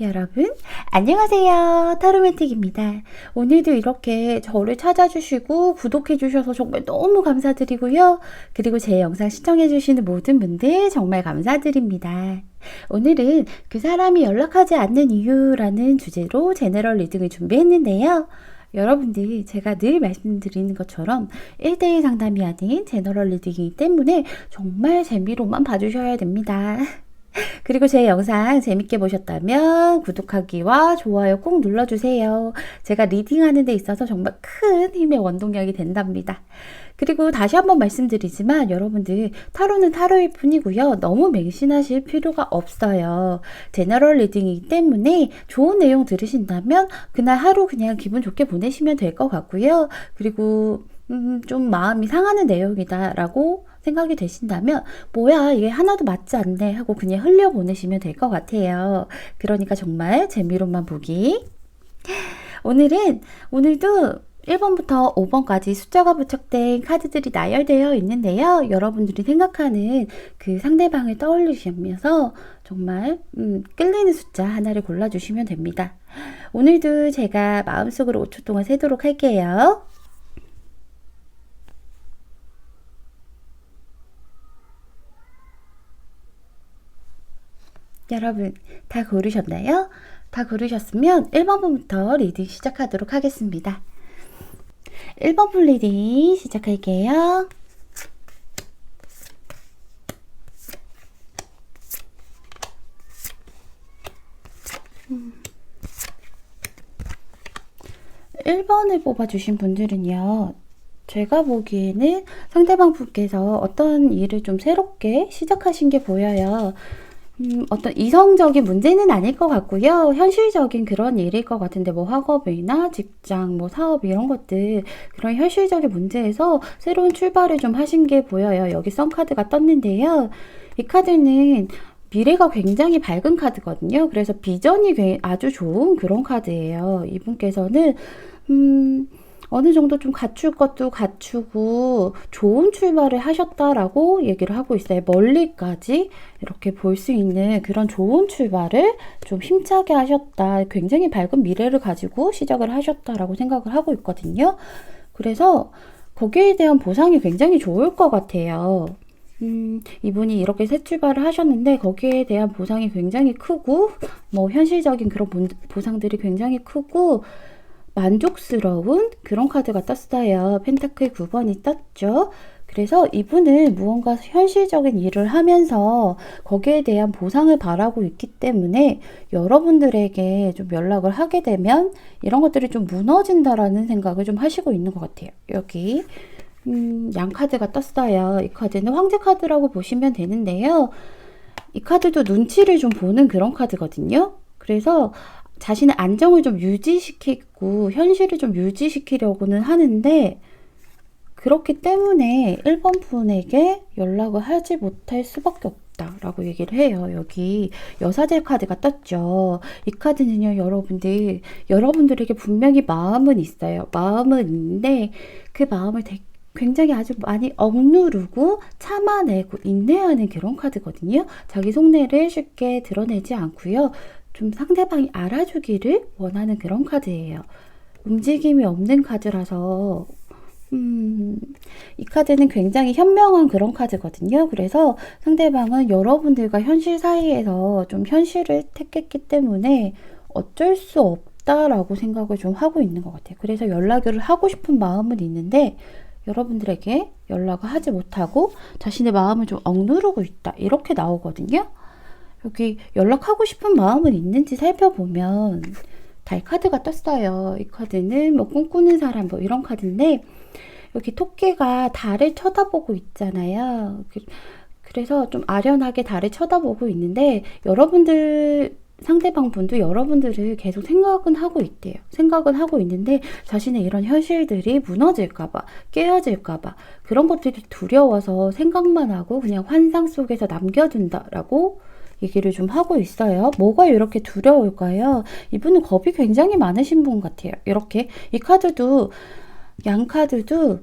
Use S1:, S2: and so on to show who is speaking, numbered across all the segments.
S1: 여러분, 안녕하세요. 타로맨틱입니다. 오늘도 이렇게 저를 찾아주시고 구독해주셔서 정말 너무 감사드리고요. 그리고 제 영상 시청해주시는 모든 분들 정말 감사드립니다. 오늘은 그 사람이 연락하지 않는 이유라는 주제로 제너럴 리딩을 준비했는데요. 여러분들 제가 늘 말씀드리는 것처럼 1대1 상담이 아닌 제너럴 리딩이기 때문에 정말 재미로만 봐주셔야 됩니다. 그리고 제 영상 재밌게 보셨다면 구독하기와 좋아요 꼭 눌러주세요. 제가 리딩하는 데 있어서 정말 큰 힘의 원동력이 된답니다. 그리고 다시 한번 말씀드리지만 여러분들 타로는 타로일 뿐이고요. 너무 맹신하실 필요가 없어요. 제너럴 리딩이기 때문에 좋은 내용 들으신다면 그날 하루 그냥 기분 좋게 보내시면 될 것 같고요. 그리고 좀 마음이 상하는 내용이다 라고 생각이 되신다면 뭐야 이게 하나도 맞지 않네 하고 그냥 흘려보내시면 될 것 같아요. 그러니까 정말 재미로만 보기. 오늘도 1번부터 5번까지 숫자가 부착된 카드들이 나열되어 있는데요. 여러분들이 생각하는 그 상대방을 떠올리시면서 정말 끌리는 숫자 하나를 골라주시면 됩니다. 오늘도 제가 마음속으로 5초 동안 세도록 할게요. 여러분 다 고르셨나요? 다 고르셨으면 1번부터 리딩 시작하도록 하겠습니다. 1번 분 리딩 시작할게요. 음. 1번을 뽑아주신 분들은요. 제가 보기에는 상대방 분께서 어떤 일을 좀 새롭게 시작하신 게 보여요. 어떤 이성적인 문제는 아닐 것 같고요. 현실적인 그런 일일 것 같은데 뭐 학업이나 직장, 뭐 사업 이런 것들 그런 현실적인 문제에서 새로운 출발을 좀 하신 게 보여요. 여기 썬카드가 떴는데요. 이 카드는 미래가 굉장히 밝은 카드거든요. 그래서 비전이 아주 좋은 그런 카드예요. 이분께서는 어느 정도 좀 갖출 것도 갖추고 좋은 출발을 하셨다라고 얘기를 하고 있어요. 멀리까지 이렇게 볼 수 있는 그런 좋은 출발을 좀 힘차게 하셨다. 굉장히 밝은 미래를 가지고 시작을 하셨다라고 생각을 하고 있거든요. 그래서 거기에 대한 보상이 굉장히 좋을 것 같아요. 이분이 이렇게 새 출발을 하셨는데 거기에 대한 보상이 굉장히 크고 뭐 현실적인 그런 보상들이 굉장히 크고 만족스러운 그런 카드가 떴어요. 펜타클 9번이 떴죠. 그래서 이분은 무언가 현실적인 일을 하면서 거기에 대한 보상을 바라고 있기 때문에 여러분들에게 좀 연락을 하게 되면 이런 것들이 좀 무너진다라는 생각을 좀 하시고 있는 것 같아요. 여기 양카드가 떴어요. 이 카드는 황제 카드라고 보시면 되는데요. 이 카드도 눈치를 좀 보는 그런 카드거든요. 그래서 자신의 안정을 좀 유지시키고 현실을 좀 유지시키려고는 하는데 그렇기 때문에 1번 분에게 연락을 하지 못할 수밖에 없다라고 얘기를 해요. 여기 여사제 카드가 떴죠. 이 카드는요, 여러분들에게 분명히 마음은 있어요. 마음은 있는데 그 마음을 굉장히 아주 많이 억누르고 참아내고 인내하는 그런 카드거든요. 자기 속내를 쉽게 드러내지 않고요. 좀 상대방이 알아주기를 원하는 그런 카드예요. 움직임이 없는 카드라서 이 카드는 굉장히 현명한 그런 카드거든요. 그래서 상대방은 여러분들과 현실 사이에서 좀 현실을 택했기 때문에 어쩔 수 없다라고 생각을 좀 하고 있는 것 같아요. 그래서 연락을 하고 싶은 마음은 있는데 여러분들에게 연락을 하지 못하고 자신의 마음을 좀 억누르고 있다. 이렇게 나오거든요. 여기 연락하고 싶은 마음은 있는지 살펴보면 달 카드가 떴어요. 이 카드는 뭐 꿈꾸는 사람 뭐 이런 카드인데 여기 토끼가 달을 쳐다보고 있잖아요. 그래서 좀 아련하게 달을 쳐다보고 있는데 상대방 분도 여러분들을 계속 생각은 하고 있대요. 생각은 하고 있는데 자신의 이런 현실들이 무너질까봐, 깨어질까봐 그런 것들이 두려워서 생각만 하고 그냥 환상 속에서 남겨둔다라고 얘기를 좀 하고 있어요. 뭐가 이렇게 두려울까요? 이분은 겁이 굉장히 많으신 분 같아요. 이렇게 이 카드도 양 카드도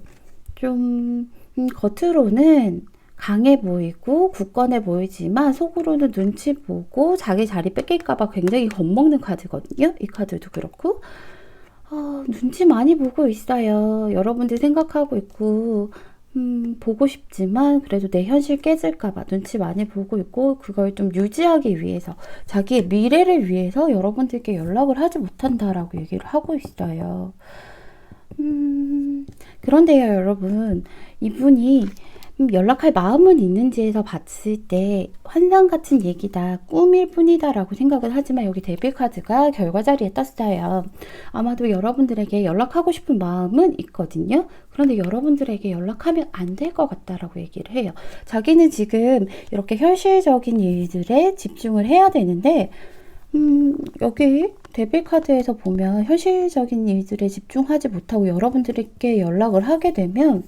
S1: 좀 겉으로는 강해 보이고 굳건해 보이지만 속으로는 눈치 보고 자기 자리 뺏길까봐 굉장히 겁먹는 카드거든요. 이 카드도 그렇고 눈치 많이 보고 있어요. 여러분들 생각하고 있고 보고 싶지만 그래도 내 현실 깨질까봐 눈치 많이 보고 있고 그걸 좀 유지하기 위해서 자기의 미래를 위해서 여러분들께 연락을 하지 못한다라고 얘기를 하고 있어요. 그런데요, 여러분. 이분이 연락할 마음은 있는지에서 봤을 때 환상 같은 얘기다, 꿈일 뿐이다 라고 생각을 하지만 여기 데빌 카드가 결과 자리에 떴어요. 아마도 여러분들에게 연락하고 싶은 마음은 있거든요. 그런데 여러분들에게 연락하면 안 될 것 같다라고 얘기를 해요. 자기는 지금 이렇게 현실적인 일들에 집중을 해야 되는데 여기 데빌 카드에서 보면 현실적인 일들에 집중하지 못하고 여러분들에게 연락을 하게 되면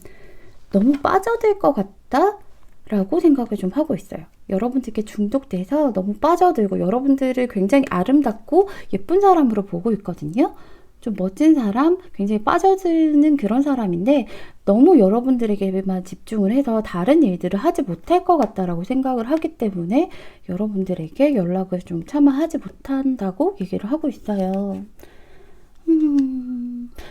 S1: 너무 빠져들 것 같다? 라고 생각을 좀 하고 있어요. 여러분들께 중독돼서 너무 빠져들고 여러분들을 굉장히 아름답고 예쁜 사람으로 보고 있거든요. 좀 멋진 사람, 굉장히 빠져드는 그런 사람인데 너무 여러분들에게만 집중을 해서 다른 일들을 하지 못할 것 같다라고 생각을 하기 때문에 여러분들에게 연락을 좀 차마 하지 못한다고 얘기를 하고 있어요.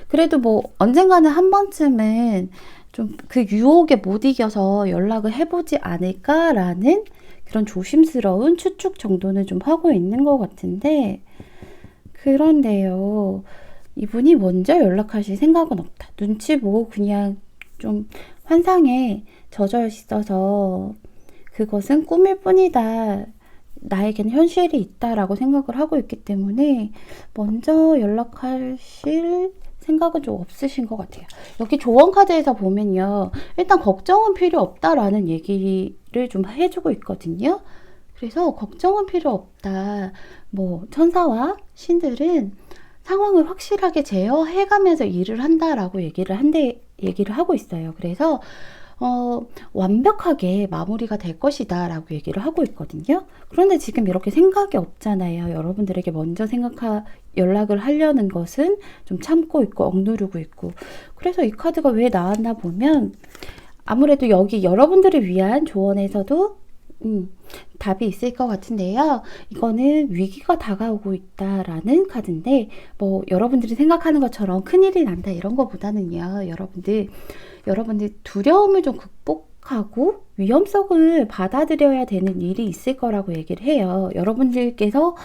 S1: 그래도 뭐 언젠가는 한 번쯤은 좀 그 유혹에 못 이겨서 연락을 해보지 않을까라는 그런 조심스러운 추측 정도는 좀 하고 있는 것 같은데 그런데요. 이분이 먼저 연락하실 생각은 없다. 눈치 보고 그냥 좀 환상에 젖어 있어서 그것은 꿈일 뿐이다. 나에겐 현실이 있다라고 생각을 하고 있기 때문에 먼저 연락하실 생각은 좀 없으신 것 같아요. 여기 조언 카드에서 보면요. 일단 걱정은 필요 없다라는 얘기를 좀 해주고 있거든요. 그래서 걱정은 필요 없다. 뭐 천사와 신들은 상황을 확실하게 제어해가면서 일을 한다라고 얘기를 하고 있어요. 그래서 완벽하게 마무리가 될 것이다 라고 얘기를 하고 있거든요. 그런데 지금 이렇게 생각이 없잖아요. 여러분들에게 먼저 연락을 하려는 것은 좀 참고 있고 억누르고 있고 그래서 이 카드가 왜 나왔나 보면 아무래도 여기 여러분들을 위한 조언에서도 답이 있을 것 같은데요. 이거는 위기가 다가오고 있다라는 카드인데 뭐 여러분들이 생각하는 것처럼 큰일이 난다 이런 거보다는요. 여러분들 두려움을 좀 극복하고 위험성을 받아들여야 되는 일이 있을 거라고 얘기를 해요. 여러분들께서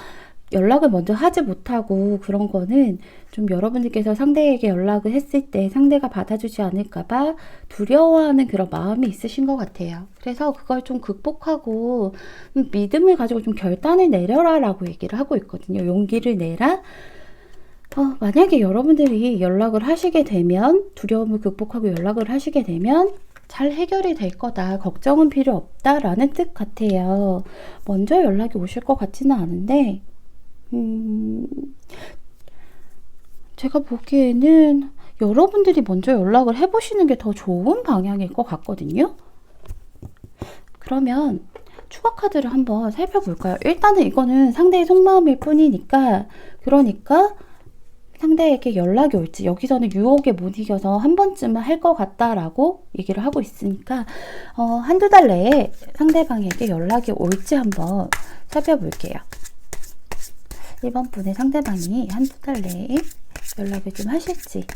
S1: 연락을 먼저 하지 못하고 그런 거는 좀 여러분들께서 상대에게 연락을 했을 때 상대가 받아주지 않을까봐 두려워하는 그런 마음이 있으신 것 같아요. 그래서 그걸 좀 극복하고 믿음을 가지고 좀 결단을 내려라 라고 얘기를 하고 있거든요. 용기를 내라. 만약에 여러분들이 연락을 하시게 되면 두려움을 극복하고 연락을 하시게 되면 잘 해결이 될 거다. 걱정은 필요 없다 라는 뜻 같아요. 먼저 연락이 오실 것 같지는 않은데 제가 보기에는 여러분들이 먼저 연락을 해보시는 게 더 좋은 방향일 것 같거든요. 그러면 추가 카드를 한번 살펴볼까요? 일단은 이거는 상대의 속마음일 뿐이니까 그러니까 상대에게 연락이 올지 여기서는 유혹에 못 이겨서 한 번쯤은 할 것 같다라고 얘기를 하고 있으니까 한두 달 내에 상대방에게 연락이 올지 한번 살펴볼게요. 1번 분의 상대방이 한두 달 내에 연락을 좀 하실지.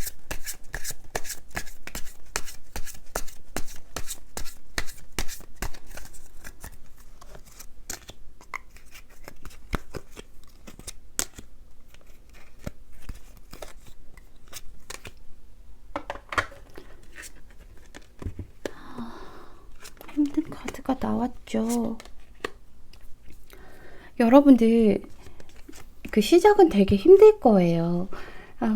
S1: 힘든 카드가 나왔죠. 여러분들 그 시작은 되게 힘들 거예요.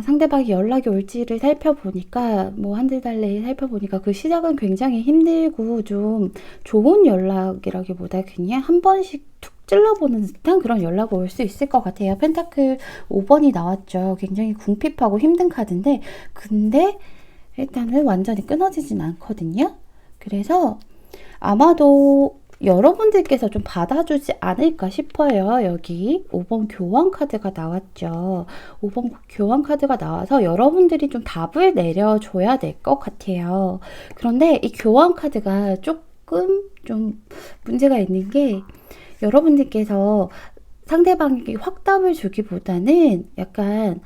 S1: 상대방이 연락이 올지를 살펴보니까 뭐 한두 달 내에 살펴보니까 그 시작은 굉장히 힘들고 좀 좋은 연락이라기보다 그냥 한 번씩 툭 찔러보는 듯한 그런 연락이 올 수 있을 것 같아요. 펜타클 5번이 나왔죠. 굉장히 궁핍하고 힘든 카드인데 근데 일단은 완전히 끊어지진 않거든요. 그래서 아마도 여러분들께서 좀 받아주지 않을까 싶어요. 여기 5번 교환 카드가 나왔죠. 5번 교환 카드가 나와서 여러분들이 좀 답을 내려줘야 될 것 같아요. 그런데 이 교환 카드가 조금 좀 문제가 있는 게 여러분들께서 상대방에게 확답을 주기보다는 약간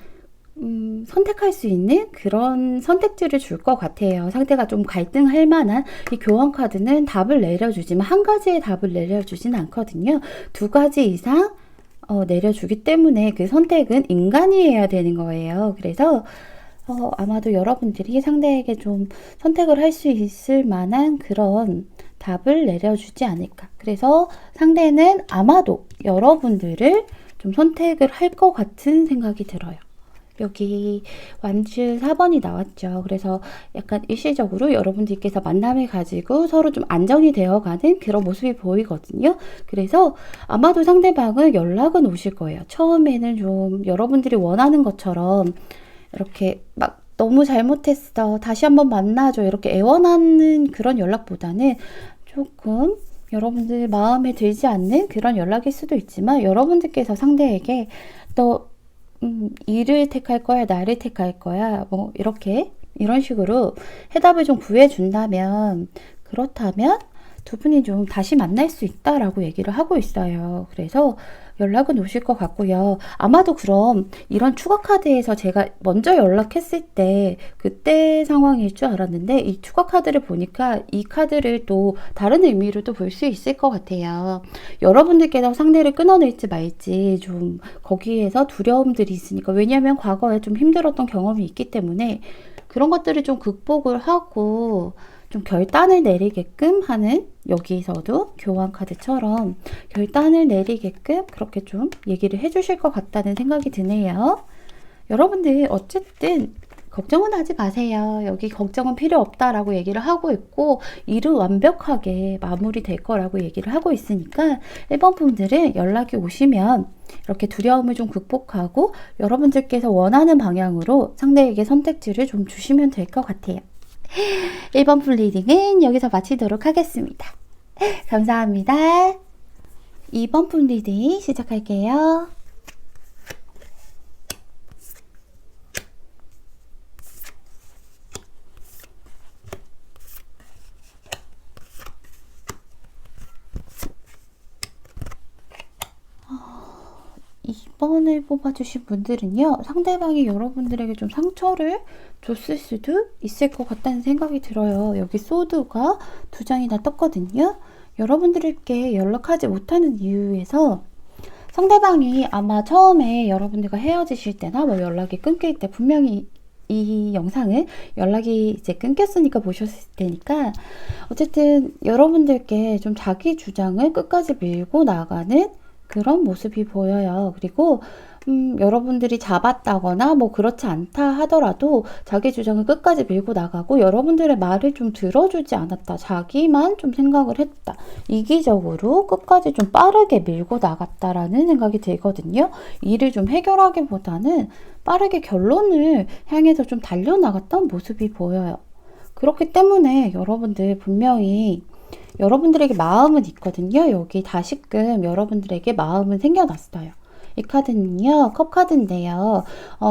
S1: 선택할 수 있는 그런 선택지를 줄 것 같아요. 상대가 좀 갈등할 만한 이 교환 카드는 답을 내려주지만 한 가지의 답을 내려주진 않거든요. 두 가지 이상 내려주기 때문에 그 선택은 인간이 해야 되는 거예요. 그래서 아마도 여러분들이 상대에게 좀 선택을 할 수 있을 만한 그런 답을 내려주지 않을까. 그래서 상대는 아마도 여러분들을 좀 선택을 할 것 같은 생각이 들어요. 여기 완주 4번이 나왔죠. 그래서 약간 일시적으로 여러분들께서 만남을 가지고 서로 좀 안정이 되어가는 그런 모습이 보이거든요. 그래서 아마도 상대방은 연락은 오실 거예요. 처음에는 좀 여러분들이 원하는 것처럼 이렇게 막 너무 잘못했어, 다시 한번 만나줘, 이렇게 애원하는 그런 연락보다는 조금 여러분들 마음에 들지 않는 그런 연락일 수도 있지만 여러분들께서 상대에게 너 이를 택할 거야, 나를 택할 거야, 뭐 이렇게 이런 식으로 해답을 좀 구해준다면, 그렇다면 두 분이 좀 다시 만날 수 있다라고 얘기를 하고 있어요. 그래서 연락은 오실 것 같고요. 아마도 그럼 이런 추가 카드에서 제가 먼저 연락했을 때 그때 상황일 줄 알았는데 이 추가 카드를 보니까 이 카드를 또 다른 의미로 또 볼 수 있을 것 같아요. 여러분들께서 상대를 끊어낼지 말지 좀 거기에서 두려움들이 있으니까, 왜냐하면 과거에 좀 힘들었던 경험이 있기 때문에 그런 것들을 좀 극복을 하고 좀 결단을 내리게끔 하는, 여기서도 교환 카드처럼 결단을 내리게끔 그렇게 좀 얘기를 해주실 것 같다는 생각이 드네요. 여러분들 어쨌든 걱정은 하지 마세요. 여기 걱정은 필요 없다라고 얘기를 하고 있고 일은 완벽하게 마무리될 거라고 얘기를 하고 있으니까 1번 분들은 연락이 오시면 이렇게 두려움을 좀 극복하고 여러분들께서 원하는 방향으로 상대에게 선택지를 좀 주시면 될 것 같아요. 1번 풀 리딩은 여기서 마치도록 하겠습니다. 감사합니다. 2번 풀 리딩 시작할게요. 이번을 뽑아주신 분들은요, 상대방이 여러분들에게 좀 상처를 줬을 수도 있을 것 같다는 생각이 들어요. 여기 소드가 2장이나 떴거든요. 여러분들께 연락하지 못하는 이유에서 상대방이 아마 처음에 여러분들과 헤어지실 때나 뭐 연락이 끊길 때 분명히 이 영상을 연락이 이제 끊겼으니까 보셨을 테니까 어쨌든 여러분들께 좀 자기 주장을 끝까지 밀고 나가는 그런 모습이 보여요. 그리고 여러분들이 잡았다거나 뭐 그렇지 않다 하더라도 자기 주장을 끝까지 밀고 나가고 여러분들의 말을 좀 들어주지 않았다, 자기만 좀 생각을 했다, 이기적으로 끝까지 좀 빠르게 밀고 나갔다라는 생각이 들거든요. 일을 좀 해결하기보다는 빠르게 결론을 향해서 좀 달려나갔던 모습이 보여요. 그렇기 때문에 여러분들 분명히 여러분들에게 마음은 있거든요. 여기 다시금 여러분들에게 마음은 생겨났어요. 이 카드는요, 컵 카드인데요.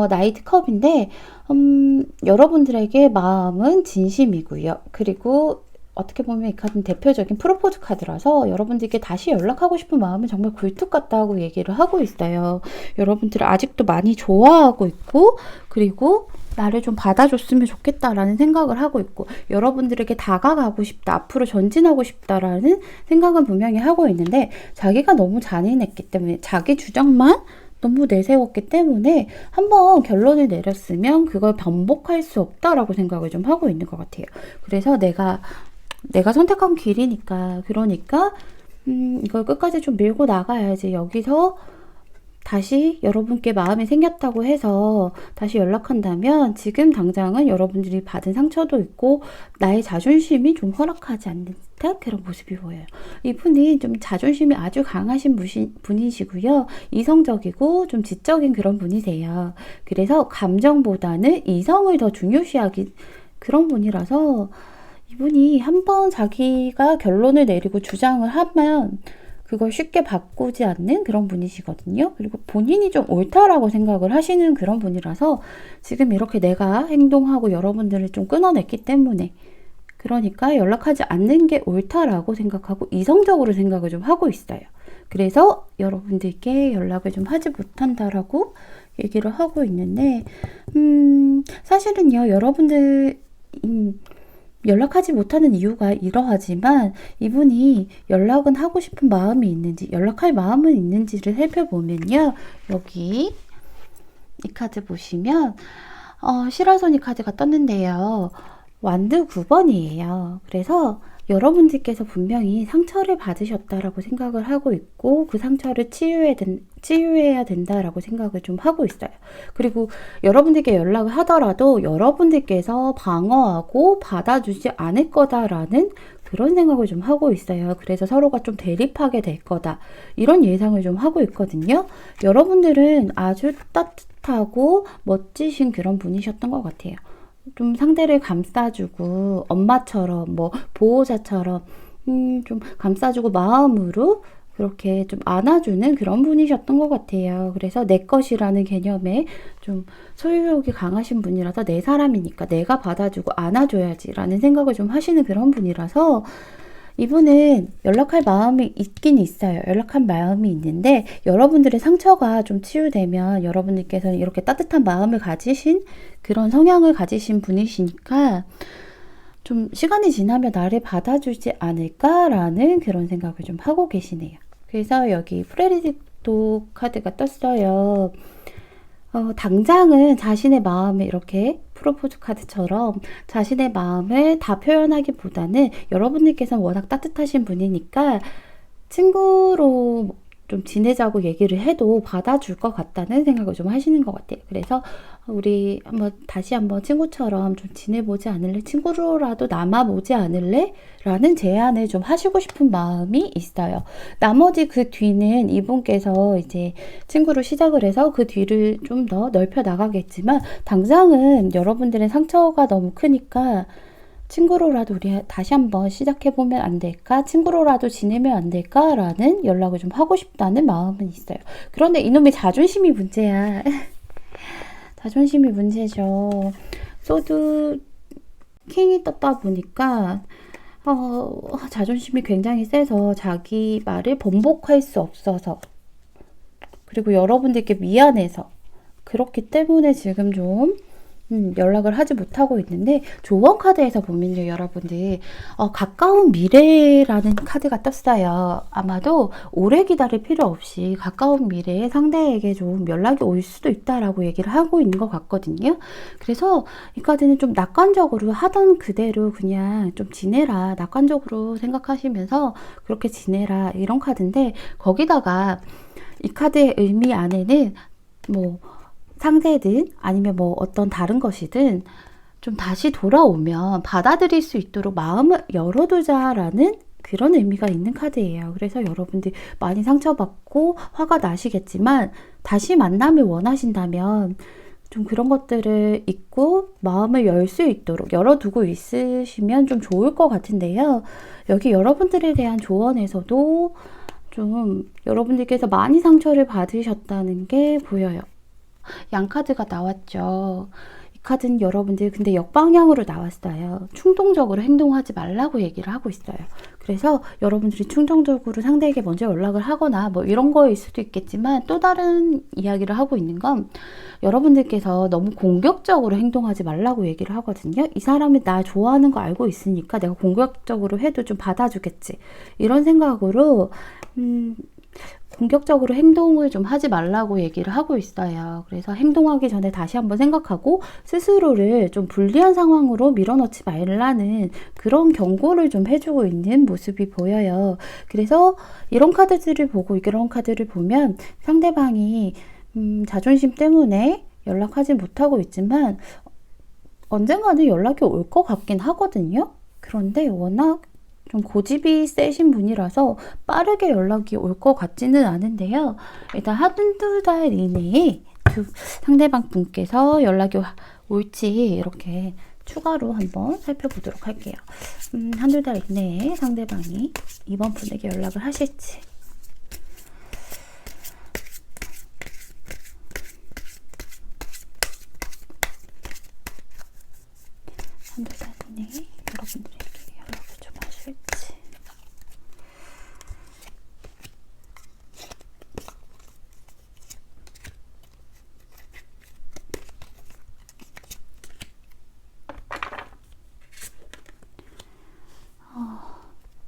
S1: 나이트 컵인데, 여러분들에게 마음은 진심이고요. 그리고 어떻게 보면 이 카드는 대표적인 프로포즈 카드라서 여러분들께 다시 연락하고 싶은 마음은 정말 굴뚝 같다고 얘기를 하고 있어요. 여러분들을 아직도 많이 좋아하고 있고, 그리고 나를 좀 받아줬으면 좋겠다라는 생각을 하고 있고, 여러분들에게 다가가고 싶다, 앞으로 전진하고 싶다라는 생각은 분명히 하고 있는데, 자기가 너무 잔인했기 때문에, 자기 주장만 너무 내세웠기 때문에 한번 결론을 내렸으면 그걸 반복할 수 없다라고 생각을 좀 하고 있는 것 같아요. 그래서 내가 선택한 길이니까, 그러니까 이걸 끝까지 좀 밀고 나가야지. 여기서 다시 여러분께 마음이 생겼다고 해서 다시 연락한다면 지금 당장은 여러분들이 받은 상처도 있고 나의 자존심이 좀 허락하지 않는 듯한 그런 모습이 보여요. 이분이 좀 자존심이 아주 강하신 분이시고요. 이성적이고 좀 지적인 그런 분이세요. 그래서 감정보다는 이성을 더 중요시하기 그런 분이라서 이분이 한번 자기가 결론을 내리고 주장을 하면 그걸 쉽게 바꾸지 않는 그런 분이시거든요. 그리고 본인이 좀 옳다라고 생각을 하시는 그런 분이라서 지금 이렇게 내가 행동하고 여러분들을 좀 끊어냈기 때문에 그러니까 연락하지 않는 게 옳다라고 생각하고 이성적으로 생각을 좀 하고 있어요. 그래서 여러분들께 연락을 좀 하지 못한다라고 얘기를 하고 있는데, 사실은요, 여러분들, 연락하지 못하는 이유가 이러하지만 이분이 연락은 하고 싶은 마음이 있는지, 연락할 마음은 있는지를 살펴보면요. 여기 이 카드 보시면 시라소니 카드가 떴는데요. 완드 9번이에요. 그래서 여러분들께서 분명히 상처를 받으셨다라고 생각을 하고 있고 그 상처를 치유해야 된다라고 생각을 좀 하고 있어요. 그리고 여러분들께 연락을 하더라도 여러분들께서 방어하고 받아주지 않을 거다라는 그런 생각을 좀 하고 있어요. 그래서 서로가 좀 대립하게 될 거다. 이런 예상을 좀 하고 있거든요. 여러분들은 아주 따뜻하고 멋지신 그런 분이셨던 것 같아요. 좀 상대를 감싸주고 엄마처럼 뭐 보호자처럼 좀 감싸주고 마음으로 그렇게 좀 안아주는 그런 분이셨던 것 같아요. 그래서 내 것이라는 개념에 좀 소유욕이 강하신 분이라서 내 사람이니까 내가 받아주고 안아줘야지라는 생각을 좀 하시는 그런 분이라서 이분은 연락할 마음이 있긴 있어요. 연락할 마음이 있는데 여러분들의 상처가 좀 치유되면 여러분들께서는 이렇게 따뜻한 마음을 가지신 그런 성향을 가지신 분이시니까 좀 시간이 지나면 나를 받아주지 않을까라는 그런 생각을 좀 하고 계시네요. 그래서 여기 프레디토 카드가 떴어요. 당장은 자신의 마음을 이렇게 프로포즈 카드처럼 자신의 마음을 다 표현하기보다는 여러분들께서는 워낙 따뜻하신 분이니까 친구로 좀 지내자고 얘기를 해도 받아줄 것 같다는 생각을 좀 하시는 것 같아요. 그래서 우리 다시 한번 친구처럼 좀 지내보지 않을래? 친구로라도 남아보지 않을래? 라는 제안을 좀 하시고 싶은 마음이 있어요. 나머지 그 뒤는 이분께서 이제 친구로 시작을 해서 그 뒤를 좀 더 넓혀 나가겠지만 당장은 여러분들의 상처가 너무 크니까 친구로라도 우리 다시 한번 시작해보면 안 될까? 친구로라도 지내면 안 될까? 라는 연락을 좀 하고 싶다는 마음은 있어요. 그런데 이놈의 자존심이 문제야. 자존심이 문제죠. 소드 킹이 떴다 보니까 자존심이 굉장히 세서 자기 말을 번복할 수 없어서 그리고 여러분들께 미안해서 그렇기 때문에 지금 좀 연락을 하지 못하고 있는데 조언 카드에서 보면요 여러분들 가까운 미래라는 카드가 떴어요. 아마도 오래 기다릴 필요 없이 가까운 미래에 상대에게 좀 연락이 올 수도 있다라고 얘기를 하고 있는 것 같거든요. 그래서 이 카드는 좀 낙관적으로 하던 그대로 그냥 좀 지내라, 낙관적으로 생각하시면서 그렇게 지내라 이런 카드인데 거기다가 이 카드의 의미 안에는 뭐 상대든 아니면 뭐 어떤 다른 것이든 좀 다시 돌아오면 받아들일 수 있도록 마음을 열어두자라는 그런 의미가 있는 카드예요. 그래서 여러분들 많이 상처받고 화가 나시겠지만 다시 만남을 원하신다면 좀 그런 것들을 잊고 마음을 열 수 있도록 열어두고 있으시면 좀 좋을 것 같은데요. 여기 여러분들에 대한 조언에서도 좀 여러분들께서 많이 상처를 받으셨다는 게 보여요. 양카드가 나왔죠. 이 카드는 여러분들 근데 역방향으로 나왔어요. 충동적으로 행동하지 말라고 얘기를 하고 있어요. 그래서 여러분들이 충동적으로 상대에게 먼저 연락을 하거나 뭐 이런 거일 수도 있겠지만 또 다른 이야기를 하고 있는 건 여러분들께서 너무 공격적으로 행동하지 말라고 얘기를 하거든요. 이 사람이 나 좋아하는 거 알고 있으니까 내가 공격적으로 해도 좀 받아주겠지. 이런 생각으로 공격적으로 행동을 좀 하지 말라고 얘기를 하고 있어요. 그래서 행동하기 전에 다시 한번 생각하고 스스로를 좀 불리한 상황으로 밀어넣지 말라는 그런 경고를 좀 해주고 있는 모습이 보여요. 그래서 이런 카드들을 보고 이런 카드를 보면 상대방이 자존심 때문에 연락하지 못하고 있지만 언젠가는 연락이 올 것 같긴 하거든요. 그런데 워낙 좀 고집이 세신 분이라서 빠르게 연락이 올 것 같지는 않은데요. 일단 한두 달 이내에 상대방 분께서 연락이 올지 이렇게 추가로 한번 살펴보도록 할게요. 한두 달 이내에 상대방이 이번 분에게 연락을 하실지. 한두 달 이내에 여러분들에게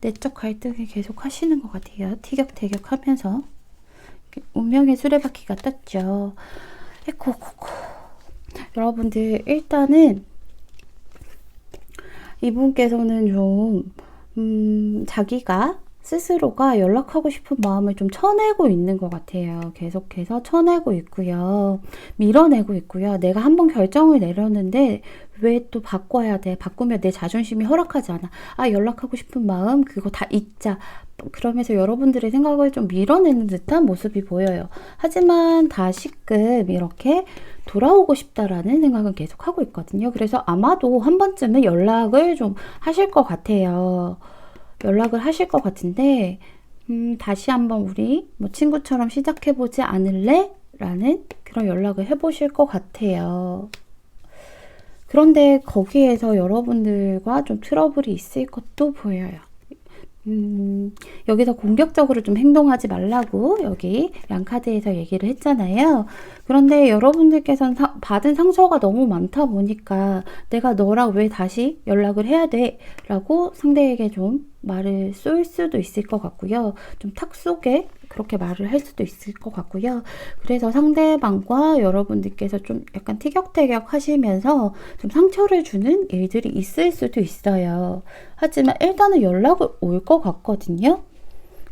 S1: 내적 갈등을 계속 하시는 것 같아요. 티격태격 하면서. 운명의 수레바퀴가 떴죠. 에코코코. 여러분들 일단은 이분께서는 좀 자기가 스스로가 연락하고 싶은 마음을 좀 쳐내고 있는 것 같아요. 계속해서 쳐내고 있고요. 밀어내고 있고요. 내가 한번 결정을 내렸는데 왜 또 바꿔야 돼? 바꾸면 내 자존심이 허락하지 않아. 아, 연락하고 싶은 마음 그거 다 잊자. 그러면서 여러분들의 생각을 좀 밀어내는 듯한 모습이 보여요. 하지만 다시금 이렇게 돌아오고 싶다라는 생각은 계속 하고 있거든요. 그래서 아마도 한 번쯤은 연락을 좀 하실 것 같아요. 연락을 하실 것 같은데 다시 한번 우리 뭐 친구처럼 시작해보지 않을래? 라는 그런 연락을 해보실 것 같아요. 그런데 거기에서 여러분들과 좀 트러블이 있을 것도 보여요. 여기서 공격적으로 좀 행동하지 말라고 여기 양카드에서 얘기를 했잖아요. 그런데 여러분들께서는 받은 상처가 너무 많다 보니까 내가 너랑 왜 다시 연락을 해야 돼? 라고 상대에게 좀 말을 쏠 수도 있을 것 같고요. 좀 탁 쏘게 그렇게 말을 할 수도 있을 것 같고요. 그래서 상대방과 여러분들께서 좀 약간 티격태격 하시면서 좀 상처를 주는 일들이 있을 수도 있어요. 하지만 일단은 연락을 올 것 같거든요.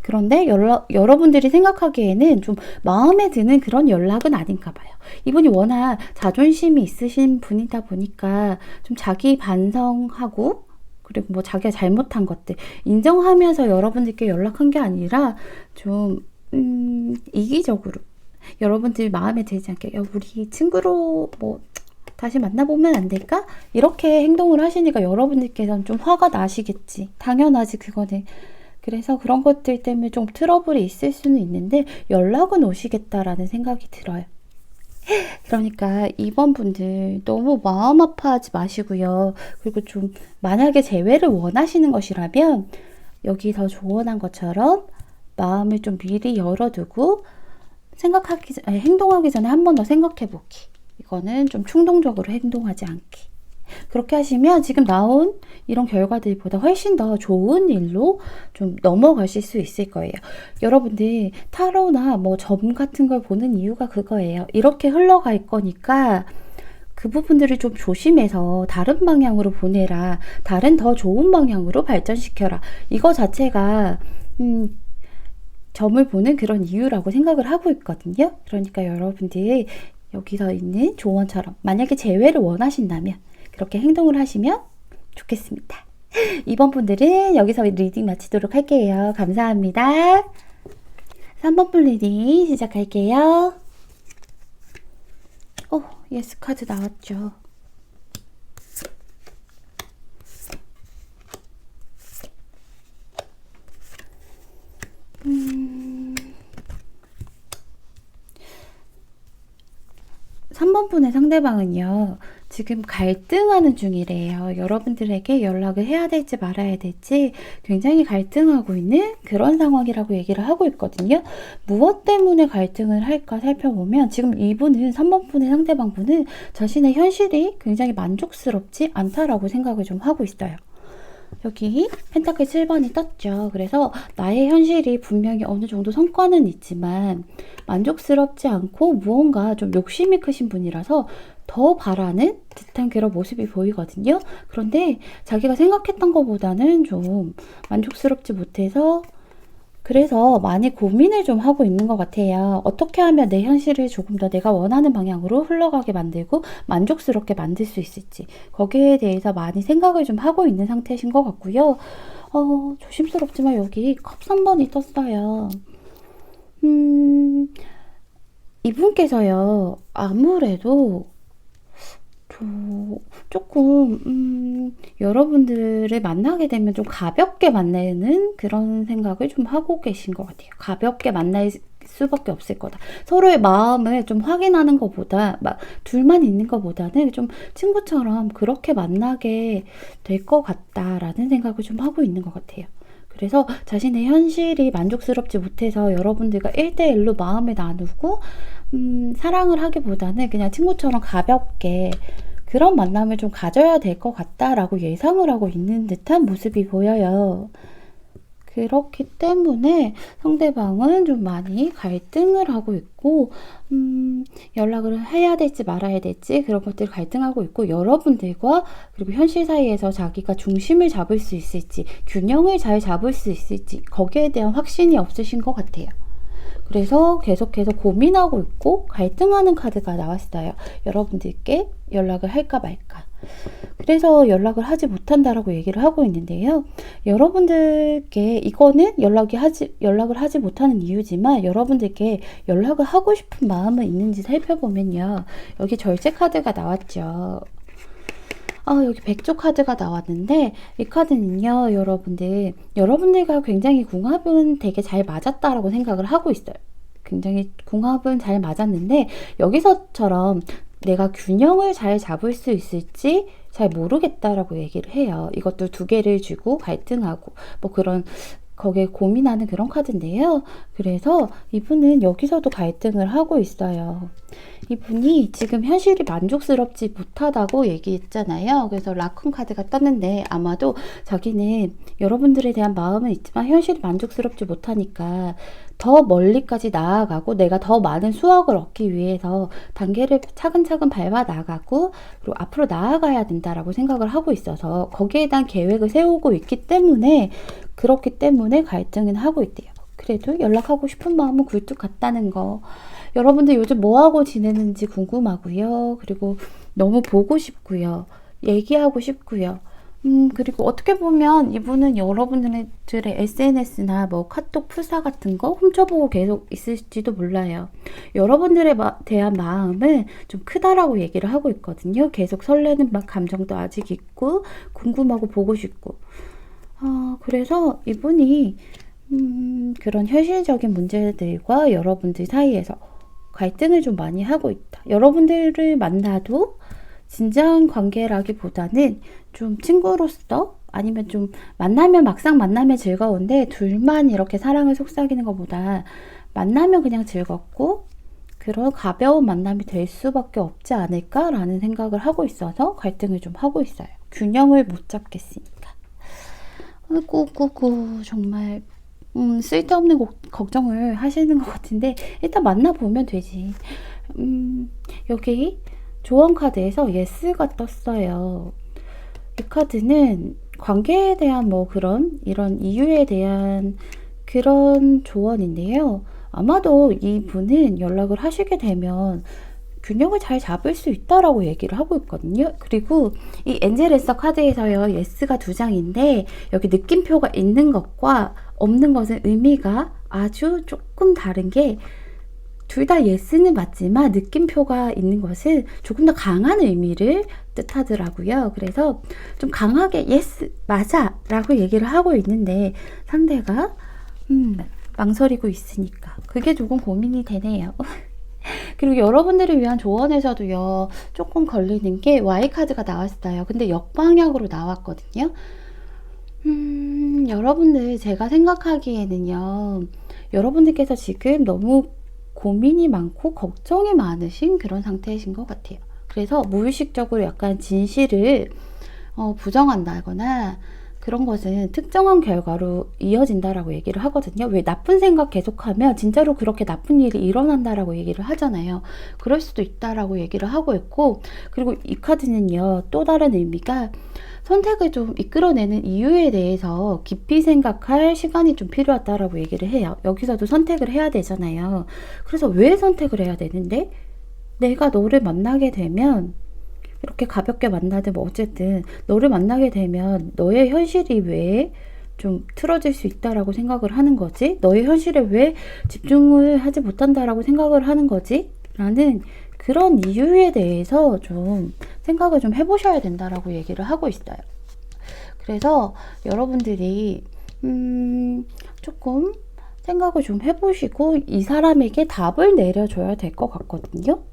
S1: 그런데 여러분들이 생각하기에는 좀 마음에 드는 그런 연락은 아닌가 봐요. 이분이 워낙 자존심이 있으신 분이다 보니까 좀 자기 반성하고 그리고 뭐 자기가 잘못한 것들 인정하면서 여러분들께 연락한 게 아니라 좀 이기적으로 여러분들 마음에 들지 않게 야, 우리 친구로 뭐 다시 만나보면 안 될까? 이렇게 행동을 하시니까 여러분들께서는 좀 화가 나시겠지. 당연하지 그거는. 그래서 그런 것들 때문에 좀 트러블이 있을 수는 있는데 연락은 오시겠다라는 생각이 들어요. 그러니까 이번 분들 너무 마음 아파하지 마시고요. 그리고 좀 만약에 재회를 원하시는 것이라면 여기서 조언한 것처럼 마음을 좀 미리 열어두고 행동하기 전에 한 번 더 생각해보기. 이거는 좀 충동적으로 행동하지 않기. 그렇게 하시면 지금 나온 이런 결과들보다 훨씬 더 좋은 일로 좀 넘어가실 수 있을 거예요. 여러분들 타로나 뭐 점 같은 걸 보는 이유가 그거예요. 이렇게 흘러갈 거니까 그 부분들을 좀 조심해서 다른 방향으로 보내라. 다른 더 좋은 방향으로 발전시켜라. 이거 자체가 점을 보는 그런 이유라고 생각을 하고 있거든요. 그러니까 여러분들 여기서 있는 조언처럼 만약에 재회를 원하신다면 그렇게 행동을 하시면 좋겠습니다. 이번 분들은 여기서 리딩 마치도록 할게요. 감사합니다. 3번 분 리딩 시작할게요. 예스 카드 나왔죠. 삼 번 분의 상대방은요. 지금 갈등하는 중이래요. 여러분들에게 연락을 해야 될지 말아야 될지 굉장히 갈등하고 있는 그런 상황이라고 얘기를 하고 있거든요. 무엇 때문에 갈등을 할까 살펴보면 지금 이분은 3번 분의 상대방 분은 자신의 현실이 굉장히 만족스럽지 않다라고 생각을 좀 하고 있어요. 여기 펜타클 7번이 떴죠. 그래서 나의 현실이 분명히 어느 정도 성과는 있지만 만족스럽지 않고 무언가 좀 욕심이 크신 분이라서 더 바라는 듯한 그런 모습이 보이거든요. 그런데 자기가 생각했던 것보다는 좀 만족스럽지 못해서 그래서 많이 고민을 좀 하고 있는 것 같아요. 어떻게 하면 내 현실을 조금 더 내가 원하는 방향으로 흘러가게 만들고 만족스럽게 만들 수 있을지 거기에 대해서 많이 생각을 좀 하고 있는 상태이신 것 같고요. 조심스럽지만 여기 컵 3번이 떴어요. 이분께서요. 아무래도 조금 여러분들을 만나게 되면 좀 가볍게 만나는 그런 생각을 좀 하고 계신 것 같아요. 가볍게 만날 수밖에 없을 거다. 서로의 마음을 좀 확인하는 것보다 막 둘만 있는 것보다는 좀 친구처럼 그렇게 만나게 될 것 같다라는 생각을 좀 하고 있는 것 같아요. 그래서 자신의 현실이 만족스럽지 못해서 여러분들과 1대1로 마음을 나누고 사랑을 하기보다는 그냥 친구처럼 가볍게 그런 만남을 좀 가져야 될 것 같다라고 예상을 하고 있는 듯한 모습이 보여요. 그렇기 때문에 상대방은 좀 많이 갈등을 하고 있고, 연락을 해야 될지 말아야 될지 그런 것들 갈등하고 있고, 여러분들과 그리고 현실 사이에서 자기가 중심을 잡을 수 있을지, 균형을 잘 잡을 수 있을지, 거기에 대한 확신이 없으신 것 같아요. 그래서 계속해서 고민하고 있고 갈등하는 카드가 나왔어요. 여러분들께 연락을 할까 말까. 그래서 연락을 하지 못한다라고 얘기를 하고 있는데요. 여러분들께 이거는 연락을 하지 못하는 이유지만 여러분들께 연락을 하고 싶은 마음은 있는지 살펴보면요. 여기 절제 카드가 나왔죠. 여기 백조 카드가 나왔는데 이 카드는요. 여러분들과 굉장히 궁합은 되게 잘 맞았다라고 생각을 하고 있어요. 굉장히 궁합은 잘 맞았는데 여기서처럼 내가 균형을 잘 잡을 수 있을지 잘 모르겠다라고 얘기를 해요. 이것도 두 개를 주고 갈등하고 뭐 그런 거기에 고민하는 그런 카드인데요. 그래서 이분은 여기서도 갈등을 하고 있어요. 이분이 지금 현실이 만족스럽지 못하다고 얘기했잖아요. 그래서 라쿤 카드가 떴는데 아마도 자기는 여러분들에 대한 마음은 있지만 현실이 만족스럽지 못하니까 더 멀리까지 나아가고 내가 더 많은 수확을 얻기 위해서 단계를 차근차근 밟아 나가고 그리고 앞으로 나아가야 된다라고 생각을 하고 있어서 거기에 대한 계획을 세우고 있기 때문에 그렇기 때문에 갈등은 하고 있대요. 그래도 연락하고 싶은 마음은 굴뚝 같다는 거. 여러분들 요즘 뭐하고 지내는지 궁금하고요. 그리고 너무 보고 싶고요. 얘기하고 싶고요. 그리고 어떻게 보면 이분은 여러분들의 SNS나 뭐 카톡 프사 같은 거 훔쳐보고 계속 있을지도 몰라요. 여러분들에 대한 마음은 좀 크다라고 얘기를 하고 있거든요. 계속 설레는 막 감정도 아직 있고 궁금하고 보고 싶고. 그래서 이분이 그런 현실적인 문제들과 여러분들 사이에서 갈등을 좀 많이 하고 있다. 여러분들을 만나도 진지한 관계라기보다는 좀 친구로서 아니면 좀 막상 만나면 즐거운데 둘만 이렇게 사랑을 속삭이는 것보다 만나면 그냥 즐겁고 그런 가벼운 만남이 될 수밖에 없지 않을까라는 생각을 하고 있어서 갈등을 좀 하고 있어요. 균형을 못 잡겠으니까. 아이고 정말 쓸데없는 걱정을 하시는 것 같은데 일단 만나보면 되지. 여기 조언 카드에서 예스가 떴어요. 이 카드는 관계에 대한 뭐 이런 이유에 대한 그런 조언인데요. 아마도 이분은 연락을 하시게 되면 균형을 잘 잡을 수 있다라고 얘기를 하고 있거든요. 그리고 이 엔젤에서 카드에서요. 예스가 2장인데 여기 느낌표가 있는 것과 없는 것은 의미가 아주 조금 다른 게 둘 다 예스는 맞지만 느낌표가 있는 것은 조금 더 강한 의미를 뜻하더라고요. 그래서 좀 강하게 예스 맞아 라고 얘기를 하고 있는데 상대가 망설이고 있으니까 그게 조금 고민이 되네요. 그리고 여러분들을 위한 조언에서도요 조금 걸리는 게 Y카드가 나왔어요. 근데 역방향으로 나왔거든요. 여러분들 제가 생각하기에는요 여러분들께서 지금 너무 고민이 많고 걱정이 많으신 그런 상태이신 것 같아요. 그래서 무의식적으로 약간 진실을 부정한다거나 그런 것은 특정한 결과로 이어진다라고 얘기를 하거든요. 왜 나쁜 생각 계속하면 진짜로 그렇게 나쁜 일이 일어난다라고 얘기를 하잖아요. 그럴 수도 있다라고 얘기를 하고 있고 그리고 이 카드는요 또 다른 의미가 선택을 좀 이끌어내는 이유에 대해서 깊이 생각할 시간이 좀 필요하다라고 얘기를 해요. 여기서도 선택을 해야 되잖아요. 그래서 왜 선택을 해야 되는데 내가 너를 만나게 되면 이렇게 가볍게 만나든 뭐 어쨌든 너를 만나게 되면 너의 현실이 왜 좀 틀어질 수 있다라고 생각을 하는 거지? 너의 현실에 왜 집중을 하지 못한다라고 생각을 하는 거지? 라는 그런 이유에 대해서 좀 생각을 좀 해보셔야 된다라고 얘기를 하고 있어요. 그래서 여러분들이 조금 생각을 좀 해보시고 이 사람에게 답을 내려줘야 될 것 같거든요.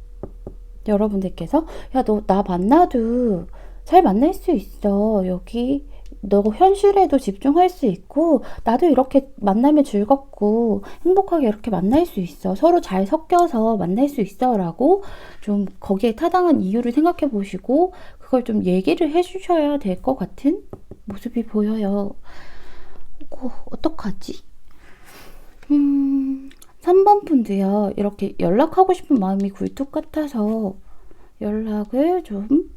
S1: 여러분들께서 야, 너 나 만나도 잘 만날 수 있어. 여기 너 현실에도 집중할 수 있고 나도 이렇게 만나면 즐겁고 행복하게 이렇게 만날 수 있어. 서로 잘 섞여서 만날 수 있어 라고 좀 거기에 타당한 이유를 생각해 보시고 그걸 좀 얘기를 해 주셔야 될 것 같은 모습이 보여요. 어떡하지? 3번 분도요. 이렇게 연락하고 싶은 마음이 굴뚝 같아서 연락을 좀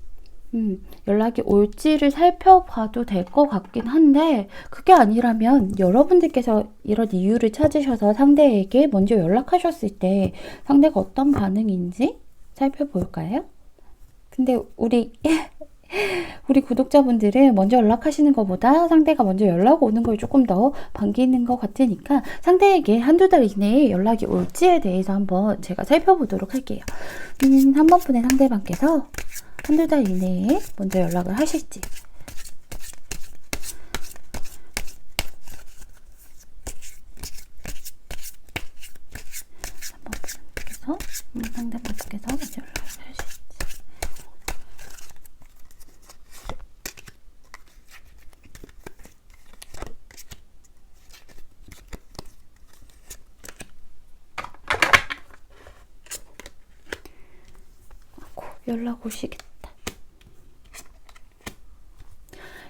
S1: 연락이 올지를 살펴봐도 될 것 같긴 한데, 그게 아니라면 여러분들께서 이런 이유를 찾으셔서 상대에게 먼저 연락하셨을 때 상대가 어떤 반응인지 살펴볼까요? 근데 우리 구독자분들은 먼저 연락하시는 것보다 상대가 먼저 연락 오는 걸 조금 더 반기는 것 같으니까 상대에게 한두 달 이내에 연락이 올지에 대해서 한번 제가 살펴보도록 할게요. 3번 분의 상대방께서 한두 달 이내에 먼저 연락을 하실지. 3번 분께서 상대방께서 먼저 연락을 하실지. 연락 오시겠다.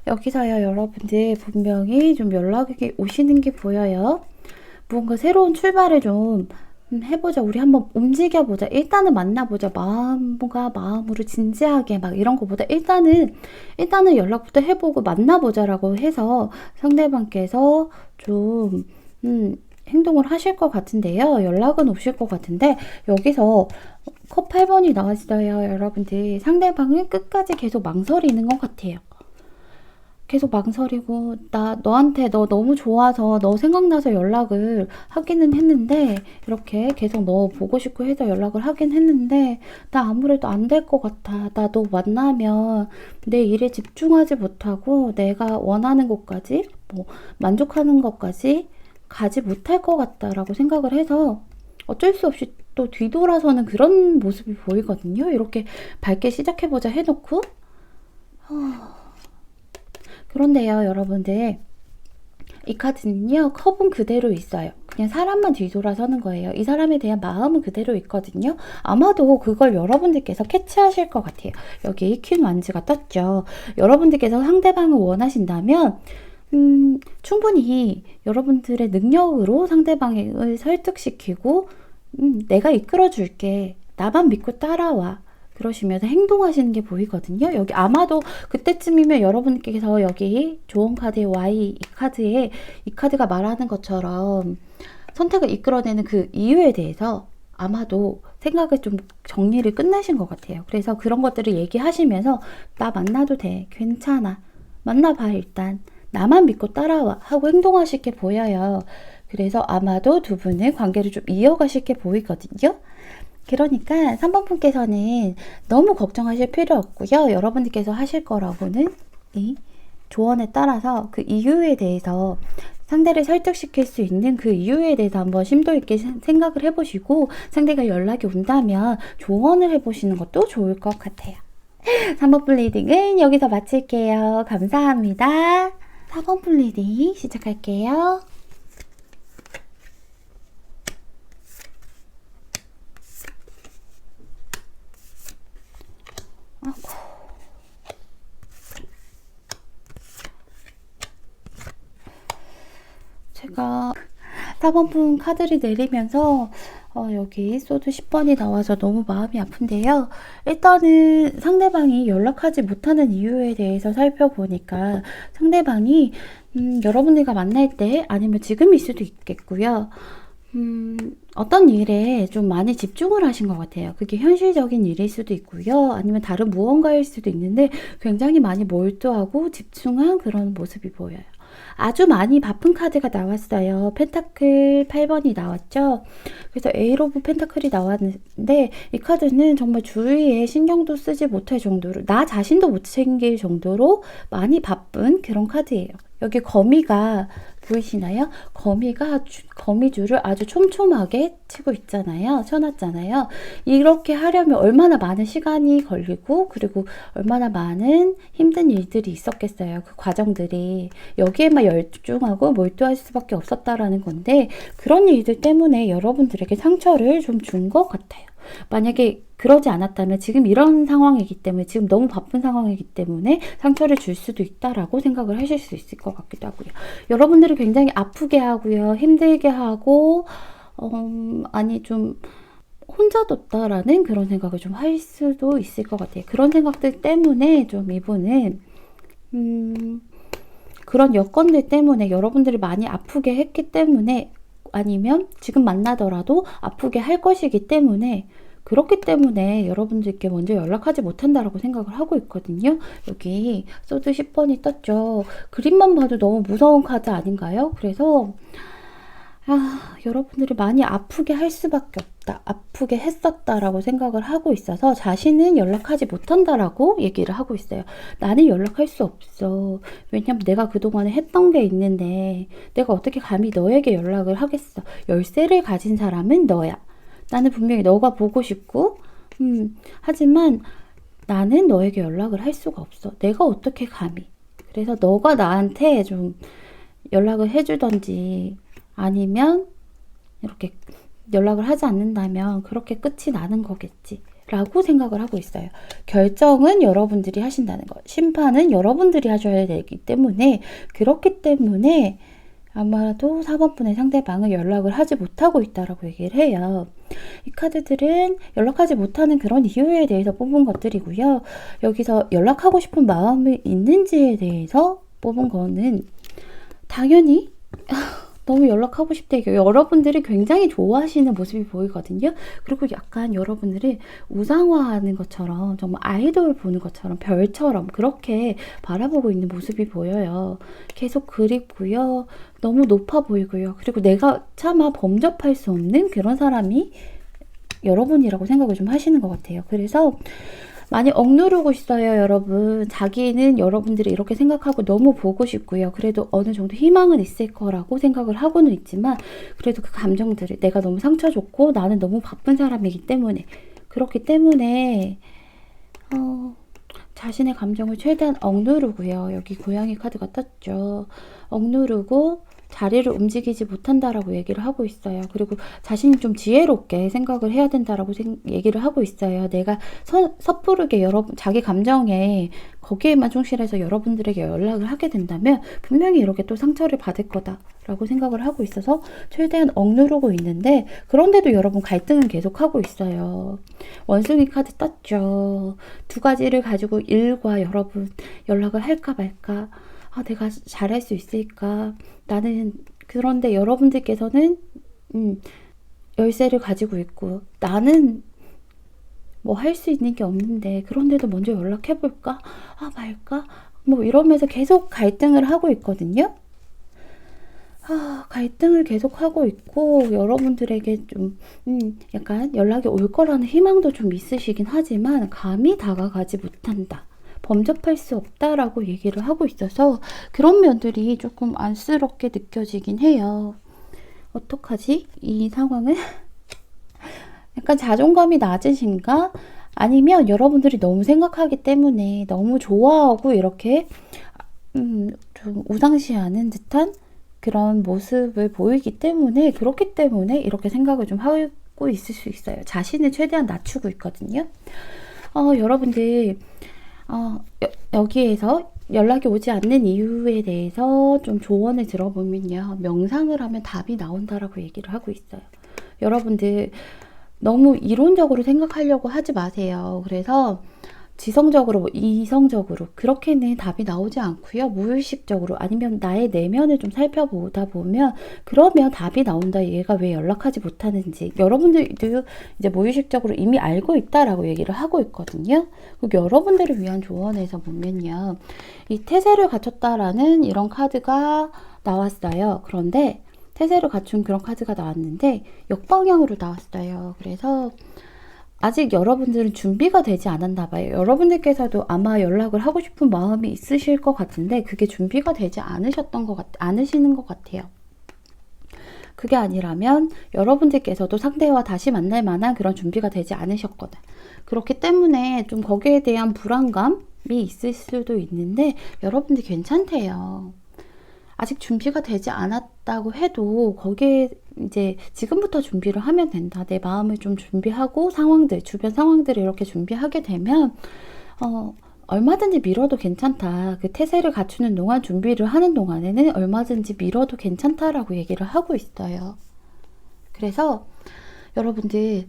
S1: 여기서요, 여러분들 분명히 좀 연락이 오시는 게 보여요. 무언가 새로운 출발을 좀 해보자. 우리 한번 움직여보자. 일단은 만나보자. 마음과 마음으로 진지하게 막 이런 거보다 일단은 연락부터 해보고 만나보자라고 해서 상대방께서 좀 행동을 하실 것 같은데요. 연락은 오실 것 같은데 여기서 컵 8번이 나왔어요. 여러분들 상대방을 끝까지 계속 망설이는 것 같아요. 계속 망설이고 나 너한테 너 너무 좋아서 너 생각나서 연락을 하기는 했는데 이렇게 계속 너 보고 싶고 해서 연락을 하긴 했는데 나 아무래도 안 될 것 같아. 나 너 만나면 내 일에 집중하지 못하고 내가 원하는 곳까지 만족하는 것까지 가지 못할 것 같다라고 생각을 해서 어쩔 수 없이 또 뒤돌아서는 그런 모습이 보이거든요. 이렇게 밝게 시작해보자 해놓고 그런데요, 여러분들 이 카드는요, 컵은 그대로 있어요. 그냥 사람만 뒤돌아서는 거예요. 이 사람에 대한 마음은 그대로 있거든요. 아마도 그걸 여러분들께서 캐치하실 것 같아요. 여기 퀸 완즈가 떴죠. 여러분들께서 상대방을 원하신다면 충분히 여러분들의 능력으로 상대방을 설득시키고 내가 이끌어줄게. 나만 믿고 따라와. 그러시면서 행동하시는 게 보이거든요. 여기 아마도 그때쯤이면 여러분께서 여기 조언 카드의 Y 이 카드가 말하는 것처럼 선택을 이끌어내는 그 이유에 대해서 아마도 생각을 좀 정리를 끝내신 것 같아요. 그래서 그런 것들을 얘기하시면서 나 만나도 돼. 괜찮아. 만나봐 일단. 나만 믿고 따라와 하고 행동하실 게 보여요. 그래서 아마도 두 분의 관계를 좀 이어가실 게 보이거든요. 그러니까 3번 분께서는 너무 걱정하실 필요 없고요. 여러분들께서 하실 거라고는 이 조언에 따라서 그 이유에 대해서 상대를 설득시킬 수 있는 그 이유에 대해서 한번 심도 있게 생각을 해보시고 상대가 연락이 온다면 조언을 해보시는 것도 좋을 것 같아요. 3번 분 리딩은 여기서 마칠게요. 감사합니다. 4번 분 리딩 시작할게요. 제가 4번 분 카드를 내리면서 여기 소드 10번이 나와서 너무 마음이 아픈데요. 일단은 상대방이 연락하지 못하는 이유에 대해서 살펴보니까 상대방이 여러분들과 만날 때 아니면 지금일 수도 있겠고요. 어떤 일에 좀 많이 집중을 하신 것 같아요. 그게 현실적인 일일 수도 있고요. 아니면 다른 무언가일 수도 있는데 굉장히 많이 몰두하고 집중한 그런 모습이 보여요. 아주 많이 바쁜 카드가 나왔어요. 펜타클 8번이 나왔죠. 그래서 에이스 오브 펜타클이 나왔는데 이 카드는 정말 주위에 신경도 쓰지 못할 정도로 나 자신도 못 챙길 정도로 많이 바쁜 그런 카드예요. 여기 거미가 보이시나요? 거미줄을 아주 촘촘하게 치고 있잖아요. 쳐놨잖아요. 이렇게 하려면 얼마나 많은 시간이 걸리고 그리고 얼마나 많은 힘든 일들이 있었겠어요. 그 과정들이 여기에만 열중하고 몰두할 수밖에 없었다라는 건데 그런 일들 때문에 여러분들에게 상처를 좀 준 것 같아요. 만약에 그러지 않았다면 지금 이런 상황이기 때문에, 지금 너무 바쁜 상황이기 때문에 상처를 줄 수도 있다라고 생각을 하실 수 있을 것 같기도 하고요. 여러분들이 굉장히 아프게 하고요, 힘들게 하고, 아니 좀 혼자 뒀다라는 그런 생각을 좀 할 수도 있을 것 같아요. 그런 생각들 때문에 좀 이분은 그런 여건들 때문에 여러분들이 많이 아프게 했기 때문에, 아니면 지금 만나더라도 아프게 할 것이기 때문에, 그렇기 때문에 여러분들께 먼저 연락하지 못한다라고 생각을 하고 있거든요. 여기 소드 10번이 떴죠. 그림만 봐도 너무 무서운 카드 아닌가요? 그래서 여러분들이 많이 아프게 할 수밖에 없다, 아프게 했었다라고 생각을 하고 있어서 자신은 연락하지 못한다라고 얘기를 하고 있어요. 나는 연락할 수 없어. 왜냐면 내가 그동안에 했던 게 있는데 내가 어떻게 감히 너에게 연락을 하겠어. 열쇠를 가진 사람은 너야. 나는 분명히 너가 보고 싶고 하지만 나는 너에게 연락을 할 수가 없어. 내가 어떻게 감히. 그래서 너가 나한테 좀 연락을 해주던지, 아니면 이렇게 연락을 하지 않는다면 그렇게 끝이 나는 거겠지 라고 생각을 하고 있어요. 결정은 여러분들이 하신다는 것, 심판은 여러분들이 하셔야 되기 때문에, 그렇기 때문에 아마도 4번분의 상대방은 연락을 하지 못하고 있다라고 얘기를 해요. 이 카드들은 연락하지 못하는 그런 이유에 대해서 뽑은 것들이고요. 여기서 연락하고 싶은 마음이 있는지에 대해서 뽑은 거는 당연히 너무 연락하고 싶다. 여러분들이 굉장히 좋아하시는 모습이 보이거든요. 그리고 약간 여러분들이 우상화하는 것처럼, 정말 아이돌 보는 것처럼, 별처럼 그렇게 바라보고 있는 모습이 보여요. 계속 그립고요. 너무 높아 보이고요. 그리고 내가 차마 범접할 수 없는 그런 사람이 여러분이라고 생각을 좀 하시는 것 같아요. 그래서 많이 억누르고 있어요, 여러분. 자기는 여러분들이 이렇게 생각하고 너무 보고 싶고요. 그래도 어느 정도 희망은 있을 거라고 생각을 하고는 있지만, 그래도 그 감정들을, 내가 너무 상처 줬고 나는 너무 바쁜 사람이기 때문에, 그렇기 때문에 자신의 감정을 최대한 억누르고요. 여기 고양이 카드가 떴죠. 억누르고 자리를 움직이지 못한다라고 얘기를 하고 있어요. 그리고 자신이 좀 지혜롭게 생각을 해야 된다라고 얘기를 하고 있어요. 내가 섣부르게 자기 감정에 거기에만 충실해서 여러분들에게 연락을 하게 된다면 분명히 이렇게 또 상처를 받을 거다라고 생각을 하고 있어서 최대한 억누르고 있는데, 그런데도 여러분 갈등은 계속하고 있어요. 원숭이 카드 떴죠. 두 가지를 가지고 일과 여러분 연락을 할까 말까, 내가 잘할 수 있을까? 나는, 그런데 여러분들께서는 열쇠를 가지고 있고 나는 뭐 할 수 있는 게 없는데, 그런데도 먼저 연락해볼까? 말까? 뭐 이러면서 계속 갈등을 하고 있거든요. 갈등을 계속 하고 있고, 여러분들에게 좀 약간 연락이 올 거라는 희망도 좀 있으시긴 하지만 감히 다가가지 못한다, 범접할 수 없다라고 얘기를 하고 있어서 그런 면들이 조금 안쓰럽게 느껴지긴 해요. 어떡하지? 이 상황은? 약간 자존감이 낮으신가? 아니면 여러분들이 너무 생각하기 때문에 너무 좋아하고 이렇게 좀 우상시하는 듯한 그런 모습을 보이기 때문에, 그렇기 때문에 이렇게 생각을 좀 하고 있을 수 있어요. 자신을 최대한 낮추고 있거든요. 여러분들 여기에서 연락이 오지 않는 이유에 대해서 좀 조언을 들어보면요, 명상을 하면 답이 나온다라고 얘기를 하고 있어요. 여러분들 너무 이론적으로 생각하려고 하지 마세요. 그래서 지성적으로, 이성적으로 그렇게는 답이 나오지 않고요. 무의식적으로, 아니면 나의 내면을 좀 살펴보다 보면 그러면 답이 나온다. 얘가 왜 연락하지 못하는지 여러분들도 이제 무의식적으로 이미 알고 있다라고 얘기를 하고 있거든요. 여러분들을 위한 조언에서 보면요, 이 태세를 갖췄다라는 이런 카드가 나왔어요. 그런데 태세를 갖춘 그런 카드가 나왔는데 역방향으로 나왔어요. 그래서 아직 여러분들은 준비가 되지 않았나 봐요. 여러분들께서도 아마 연락을 하고 싶은 마음이 있으실 것 같은데 그게 준비가 되지 않으시는 것 같아요. 그게 아니라면 여러분들께서도 상대와 다시 만날 만한 그런 준비가 되지 않으셨거든. 그렇기 때문에 좀 거기에 대한 불안감이 있을 수도 있는데 여러분들 괜찮대요. 아직 준비가 되지 않았다고 해도 거기에 이제 지금부터 준비를 하면 된다. 내 마음을 좀 준비하고 상황들, 주변 상황들을 이렇게 준비하게 되면 얼마든지 미뤄도 괜찮다. 그 태세를 갖추는 동안 준비를 하는 동안에는 얼마든지 미뤄도 괜찮다라고 얘기를 하고 있어요. 그래서 여러분들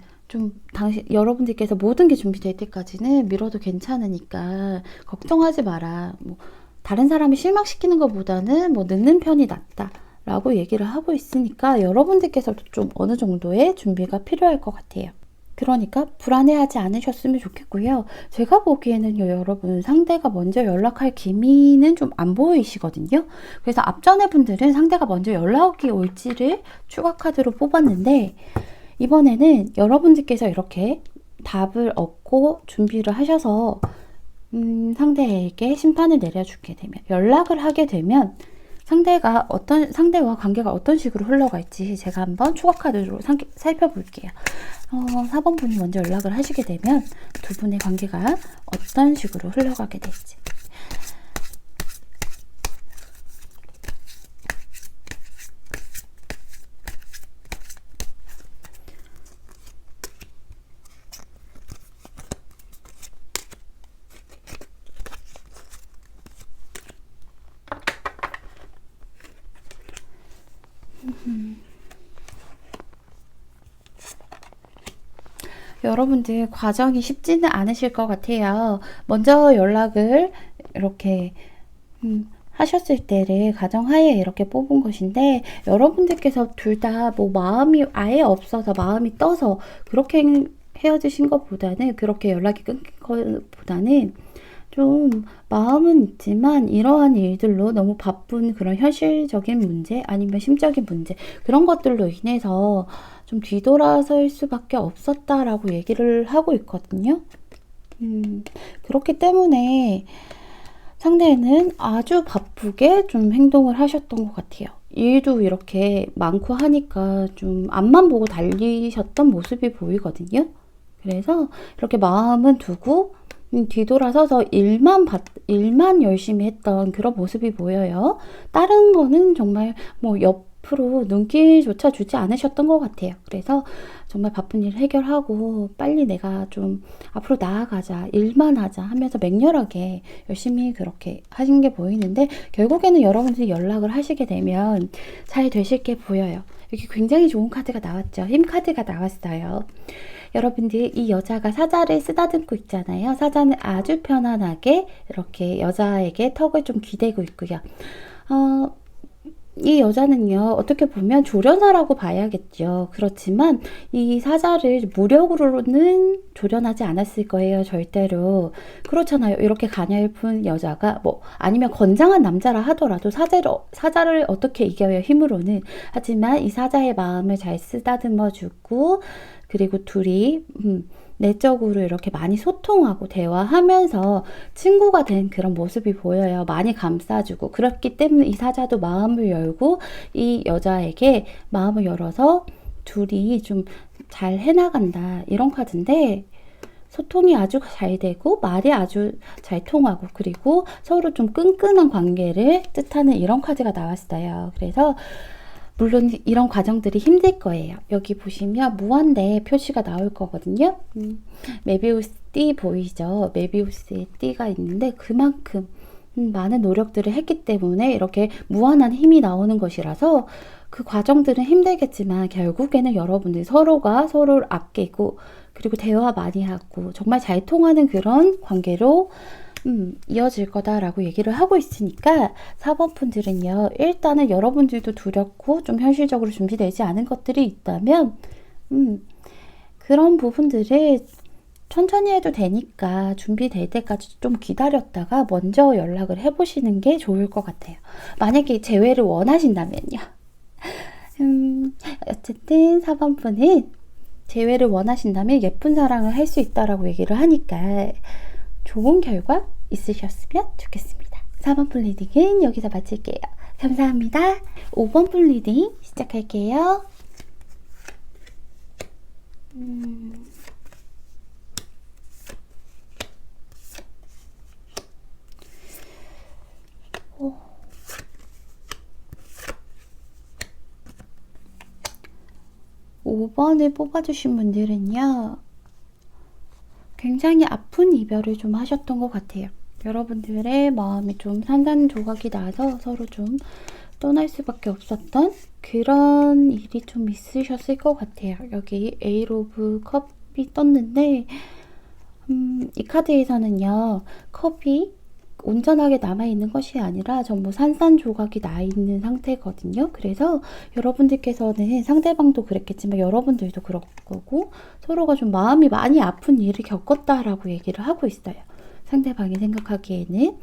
S1: 여러분들께서 모든 게 준비될 때까지는 미뤄도 괜찮으니까 걱정하지 마라. 뭐 다른 사람이 실망시키는 것보다는 뭐 늦는 편이 낫다. 라고 얘기를 하고 있으니까 여러분들께서도 좀 어느 정도의 준비가 필요할 것 같아요. 그러니까 불안해하지 않으셨으면 좋겠고요. 제가 보기에는요, 여러분 상대가 먼저 연락할 기미는 좀 안 보이시거든요. 그래서 앞전에 분들은 상대가 먼저 연락이 올지를 추가 카드로 뽑았는데 이번에는 여러분들께서 이렇게 답을 얻고 준비를 하셔서 상대에게 심판을 내려주게 되면, 연락을 하게 되면 상대와 관계가 어떤 식으로 흘러갈지 제가 한번 추가 카드로 살펴볼게요. 4번 분이 먼저 연락을 하시게 되면 두 분의 관계가 어떤 식으로 흘러가게 될지. 여러분들 과정이 쉽지는 않으실 것 같아요. 먼저 연락을 이렇게 하셨을 때를 가정하에 이렇게 뽑은 것인데 여러분들께서 둘 다 뭐 마음이 아예 없어서 마음이 떠서 그렇게 헤어지신 것보다는, 그렇게 연락이 끊긴 것보다는 좀 마음은 있지만 이러한 일들로 너무 바쁜 그런 현실적인 문제 아니면 심적인 문제, 그런 것들로 인해서 좀 뒤돌아설 수밖에 없었다라고 얘기를 하고 있거든요. 그렇기 때문에 상대는 아주 바쁘게 좀 행동을 하셨던 것 같아요. 일도 이렇게 많고 하니까 좀 앞만 보고 달리셨던 모습이 보이거든요. 그래서 이렇게 마음은 두고 뒤돌아서서 일만 열심히 했던 그런 모습이 보여요. 다른 거는 정말 뭐 옆으로 눈길조차 주지 않으셨던 것 같아요. 그래서 정말 바쁜 일 해결하고 빨리 내가 좀 앞으로 나아가자, 일만 하자 하면서 맹렬하게 열심히 그렇게 하신 게 보이는데, 결국에는 여러분들이 연락을 하시게 되면 잘 되실 게 보여요. 여기 굉장히 좋은 카드가 나왔죠. 힘 카드가 나왔어요. 여러분들 이 여자가 사자를 쓰다듬고 있잖아요. 사자는 아주 편안하게 이렇게 여자에게 턱을 좀 기대고 있고요. 이 여자는요, 어떻게 보면 조련사라고 봐야겠죠. 그렇지만 이 사자를 무력으로는 조련하지 않았을 거예요, 절대로. 그렇잖아요. 이렇게 가냘픈 여자가 뭐 아니면 건장한 남자라 하더라도 사자를 어떻게 이겨요, 힘으로는. 하지만 이 사자의 마음을 잘 쓰다듬어 주고, 그리고 둘이 내적으로 이렇게 많이 소통하고 대화하면서 친구가 된 그런 모습이 보여요. 많이 감싸주고. 그렇기 때문에 이 사자도 마음을 열고 이 여자에게 마음을 열어서 둘이 좀 잘 해나간다, 이런 카드인데, 소통이 아주 잘 되고 말이 아주 잘 통하고, 그리고 서로 좀 끈끈한 관계를 뜻하는 이런 카드가 나왔어요. 그래서 물론 이런 과정들이 힘들 거예요. 여기 보시면 무한대 표시가 나올 거거든요. 메비우스 띠 보이죠? 메비우스의 띠가 있는데 그만큼 많은 노력들을 했기 때문에 이렇게 무한한 힘이 나오는 것이라서 그 과정들은 힘들겠지만 결국에는 여러분들 서로가 서로를 아끼고, 그리고 대화 많이 하고 정말 잘 통하는 그런 관계로 이어질 거다라고 얘기를 하고 있으니까 4번 분들은요, 일단은 여러분들도 두렵고 좀 현실적으로 준비되지 않은 것들이 있다면 그런 부분들을 천천히 해도 되니까 준비될 때까지 좀 기다렸다가 먼저 연락을 해보시는 게 좋을 것 같아요. 만약에 재회를 원하신다면요. 어쨌든 4번 분은 재회를 원하신다면 예쁜 사랑을 할 수 있다라고 얘기를 하니까 좋은 결과 있으셨으면 좋겠습니다. 4번 풀 리딩은 여기서 마칠게요. 감사합니다. 5번 풀 리딩 시작할게요. 5번을 뽑아주신 분들은요, 굉장히 아픈 이별을 좀 하셨던 것 같아요. 여러분들의 마음이 좀 산산조각이 나서 서로 좀 떠날 수밖에 없었던 그런 일이 좀 있으셨을 것 같아요. 여기 에이트 오브 컵이 떴는데 이 카드에서는요, 컵이 온전하게 남아있는 것이 아니라 전부 산산조각이 나 있는 상태거든요. 그래서 여러분들께서는 상대방도 그랬겠지만 여러분들도 그럴 거고 서로가 좀 마음이 많이 아픈 일을 겪었다라고 얘기를 하고 있어요. 상대방이 생각하기에는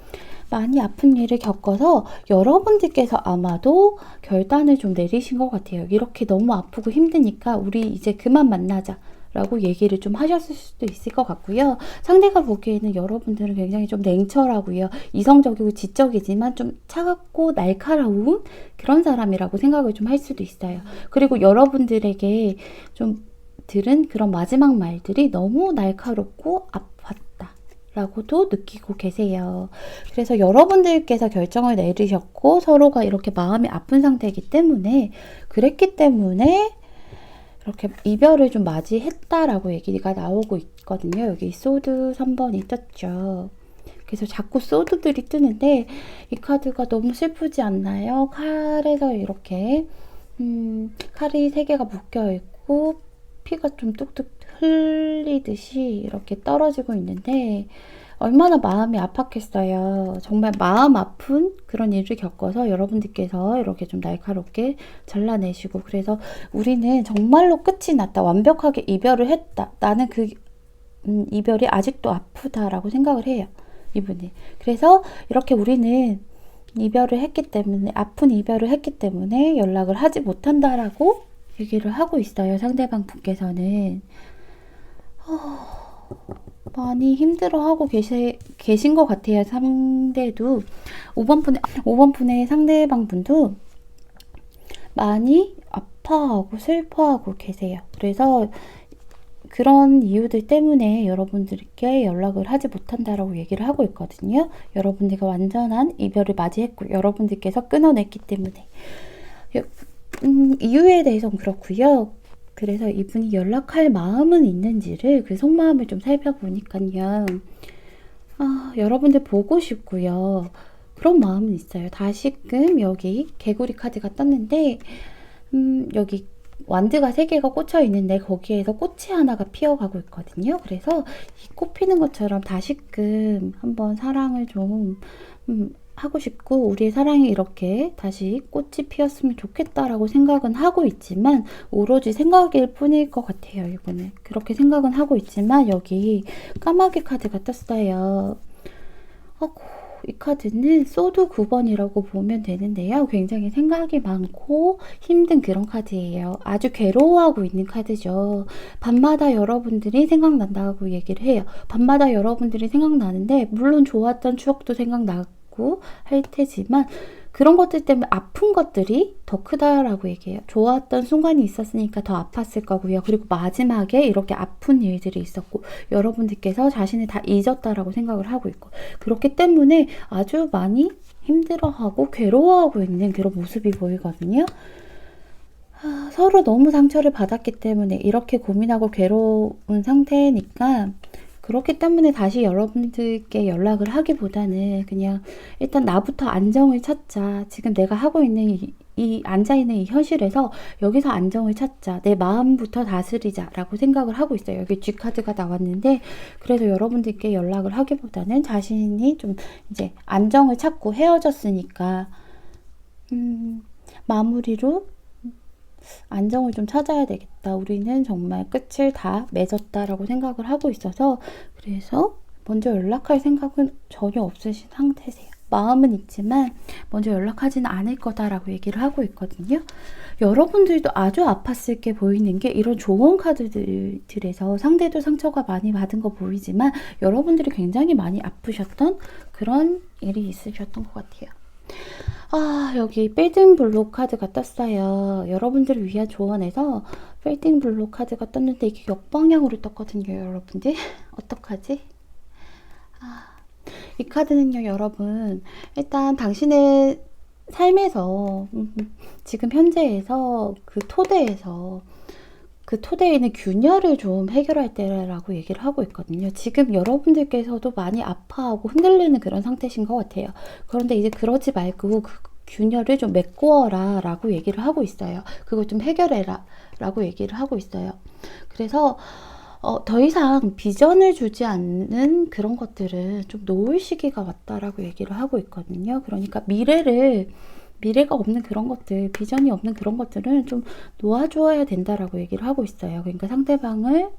S1: 많이 아픈 일을 겪어서 여러분들께서 아마도 결단을 좀 내리신 것 같아요. 이렇게 너무 아프고 힘드니까 우리 이제 그만 만나자 라고 얘기를 좀 하셨을 수도 있을 것 같고요. 상대가 보기에는 여러분들은 굉장히 좀 냉철하고요. 이성적이고 지적이지만 좀 차갑고 날카로운 그런 사람이라고 생각을 좀 할 수도 있어요. 그리고 여러분들에게 좀 들은 그런 마지막 말들이 너무 날카롭고 아팠다 라고도 느끼고 계세요. 그래서 여러분들께서 결정을 내리셨고 서로가 이렇게 마음이 아픈 상태이기 때문에 그랬기 때문에 이렇게 이별을 좀 맞이했다라고 얘기가 나오고 있거든요. 여기 소드 3번이 떴죠. 그래서 자꾸 소드들이 뜨는데 이 카드가 너무 슬프지 않나요? 칼에서 이렇게 칼이 3개가 묶여 있고 피가 좀 뚝뚝 흘리듯이 이렇게 떨어지고 있는데 얼마나 마음이 아팠겠어요. 정말 마음 아픈 그런 일을 겪어서 여러분들께서 이렇게 좀 날카롭게 잘라내시고 그래서 우리는 정말로 끝이 났다. 완벽하게 이별을 했다. 나는 그 이별이 아직도 아프다라고 생각을 해요. 이분이. 그래서 이렇게 우리는 이별을 했기 때문에 아픈 이별을 했기 때문에 연락을 하지 못한다라고 얘기를 하고 있어요. 상대방 분께서는. 많이 힘들어하고 계신 것 같아요. 상대도 5번 분의 상대방 분도 많이 아파하고 슬퍼하고 계세요. 그래서 그런 이유들 때문에 여러분들께 연락을 하지 못한다라고 얘기를 하고 있거든요. 여러분들과 완전한 이별을 맞이했고 여러분들께서 끊어냈기 때문에 이유에 대해서는 그렇고요. 그래서 이분이 연락할 마음은 있는지를 그 속마음을 좀 살펴보니까요. 여러분들 보고 싶고요. 그런 마음은 있어요. 다시금 여기 개구리 카드가 떴는데 여기 완드가 3개가 꽂혀 있는데 거기에서 꽃이 하나가 피어가고 있거든요. 그래서 이 꽃 피는 것처럼 다시금 한번 사랑을 좀 하고 싶고 우리의 사랑이 이렇게 다시 꽃이 피었으면 좋겠다라고 생각은 하고 있지만 오로지 생각일 뿐일 것 같아요. 이거는 그렇게 생각은 하고 있지만 여기 까마귀 카드가 떴어요. 이 카드는 소드 9번이라고 보면 되는데요. 굉장히 생각이 많고 힘든 그런 카드예요. 아주 괴로워하고 있는 카드죠. 밤마다 여러분들이 생각난다고 얘기를 해요. 밤마다 여러분들이 생각나는데 물론 좋았던 추억도 생각나고 할 테지만 그런 것들 때문에 아픈 것들이 더 크다라고 얘기해요. 좋았던 순간이 있었으니까 더 아팠을 거고요. 그리고 마지막에 이렇게 아픈 일들이 있었고 여러분들께서 자신을 다 잊었다라고 생각을 하고 있고 그렇기 때문에 아주 많이 힘들어하고 괴로워하고 있는 그런 모습이 보이거든요. 서로 너무 상처를 받았기 때문에 이렇게 고민하고 괴로운 상태니까 그렇기 때문에 다시 여러분들께 연락을 하기보다는 그냥 일단 나부터 안정을 찾자. 지금 내가 하고 있는 이 앉아있는 이 현실에서 여기서 안정을 찾자. 내 마음부터 다스리자 라고 생각을 하고 있어요. 여기 G카드가 나왔는데 그래서 여러분들께 연락을 하기보다는 자신이 좀 이제 안정을 찾고 헤어졌으니까 마무리로 안정을 좀 찾아야 되겠다. 우리는 정말 끝을 다 맺었다라고 생각을 하고 있어서 그래서 먼저 연락할 생각은 전혀 없으신 상태세요. 마음은 있지만 먼저 연락하지는 않을 거다라고 얘기를 하고 있거든요. 여러분들도 아주 아팠을 게 보이는 게 이런 조언 카드들에서 상대도 상처가 많이 받은 거 보이지만 여러분들이 굉장히 많이 아프셨던 그런 일이 있으셨던 것 같아요. 여기 빌딩 블록 카드가 떴어요. 여러분들을 위한 조언에서 빌딩 블록 카드가 떴는데 이게 역방향으로 떴거든요, 여러분들. 어떡하지? 이 카드는요, 여러분. 일단 당신의 삶에서 지금 현재에서 그 토대에서 그 토대에 있는 균열을 좀 해결할 때라고 얘기를 하고 있거든요. 지금 여러분들께서도 많이 아파하고 흔들리는 그런 상태신 것 같아요. 그런데 이제 그러지 말고 그 균열을 좀 메꾸어라 라고 얘기를 하고 있어요. 그걸 좀 해결해라 라고 얘기를 하고 있어요. 그래서 더 이상 비전을 주지 않는 그런 것들은 좀 놓을 시기가 왔다라고 얘기를 하고 있거든요. 그러니까 미래가 없는 그런 것들, 비전이 없는 그런 것들은 좀 놓아주어야 된다라고 얘기를 하고 있어요. 그러니까 상대방을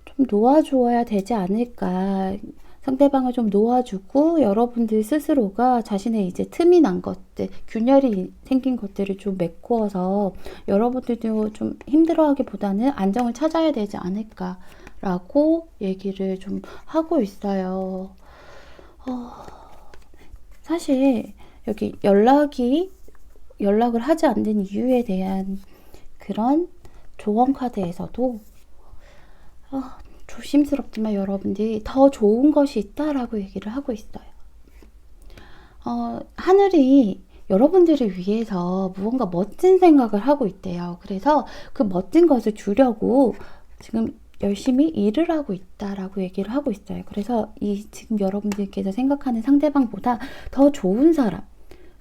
S1: 좀 놓아주어야 되지 않을까. 상대방을 좀 놓아주고 여러분들 스스로가 자신의 이제 틈이 난 것들, 균열이 생긴 것들을 좀 메꾸어서 여러분들도 좀 힘들어하기보다는 안정을 찾아야 되지 않을까라고 얘기를 좀 하고 있어요. 사실 여기 연락을 하지 않는 이유에 대한 그런 조언 카드에서도 조심스럽지만 여러분들이 더 좋은 것이 있다라고 얘기를 하고 있어요. 하늘이 여러분들을 위해서 무언가 멋진 생각을 하고 있대요. 그래서 그 멋진 것을 주려고 지금 열심히 일을 하고 있다라고 얘기를 하고 있어요. 그래서 지금 여러분들께서 생각하는 상대방보다 더 좋은 사람,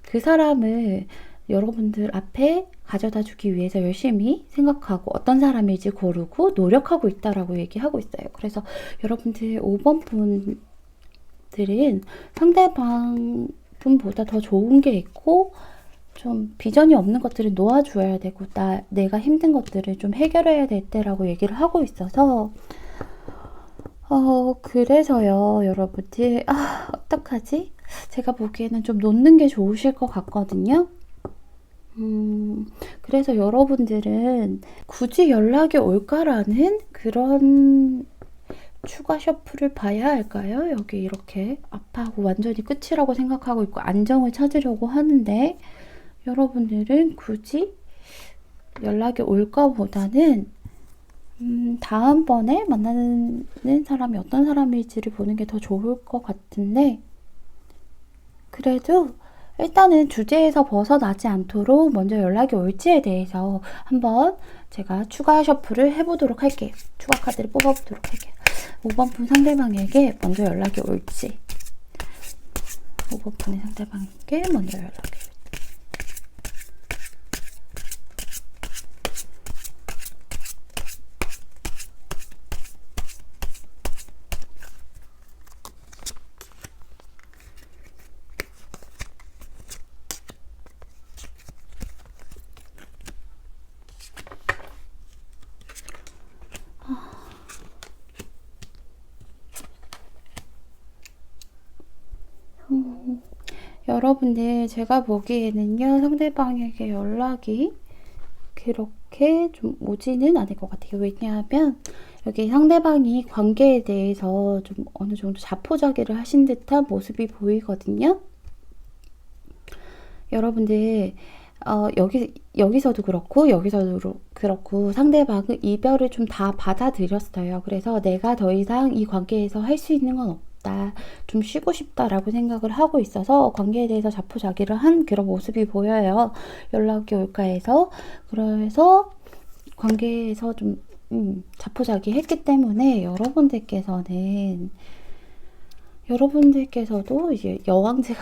S1: 그 사람을 여러분들 앞에 가져다 주기 위해서 열심히 생각하고 어떤 사람일지 고르고 노력하고 있다라고 얘기하고 있어요. 그래서 여러분들 5번 분들은 상대방 분보다 더 좋은 게 있고 좀 비전이 없는 것들을 놓아줘야 되고 내가 힘든 것들을 좀 해결해야 될 때라고 얘기를 하고 있어서 그래서요 여러분들 어떡하지? 제가 보기에는 좀 놓는 게 좋으실 것 같거든요. 그래서 여러분들은 굳이 연락이 올까라는 그런 추가 셔플을 봐야 할까요? 여기 이렇게 아파하고 완전히 끝이라고 생각하고 있고 안정을 찾으려고 하는데 여러분들은 굳이 연락이 올까 보다는 다음번에 만나는 사람이 어떤 사람일지를 보는 게 더 좋을 것 같은데 그래도 일단은 주제에서 벗어나지 않도록 먼저 연락이 올지에 대해서 한번 제가 추가 셔플을 해보도록 할게요. 추가 카드를 뽑아보도록 할게요. 5번 분 상대방에게 먼저 연락이 올지 5번 분의 상대방에게 먼저 연락이 올지 여러분들 제가 보기에는요 상대방에게 연락이 그렇게 좀 오지는 않을 것 같아요. 왜냐하면 여기 상대방이 관계에 대해서 좀 어느 정도 자포자기를 하신 듯한 모습이 보이거든요. 여러분들 여기서도 그렇고 여기서도 그렇고 상대방은 이별을 좀 다 받아들였어요. 그래서 내가 더 이상 이 관계에서 할 수 있는 건 없다. 좀 쉬고 싶다라고 생각을 하고 있어서 관계에 대해서 자포자기를 한 그런 모습이 보여요. 연락이 올까 해서. 그래서 관계에서 좀 자포자기 했기 때문에 여러분들께서도 이제 여왕제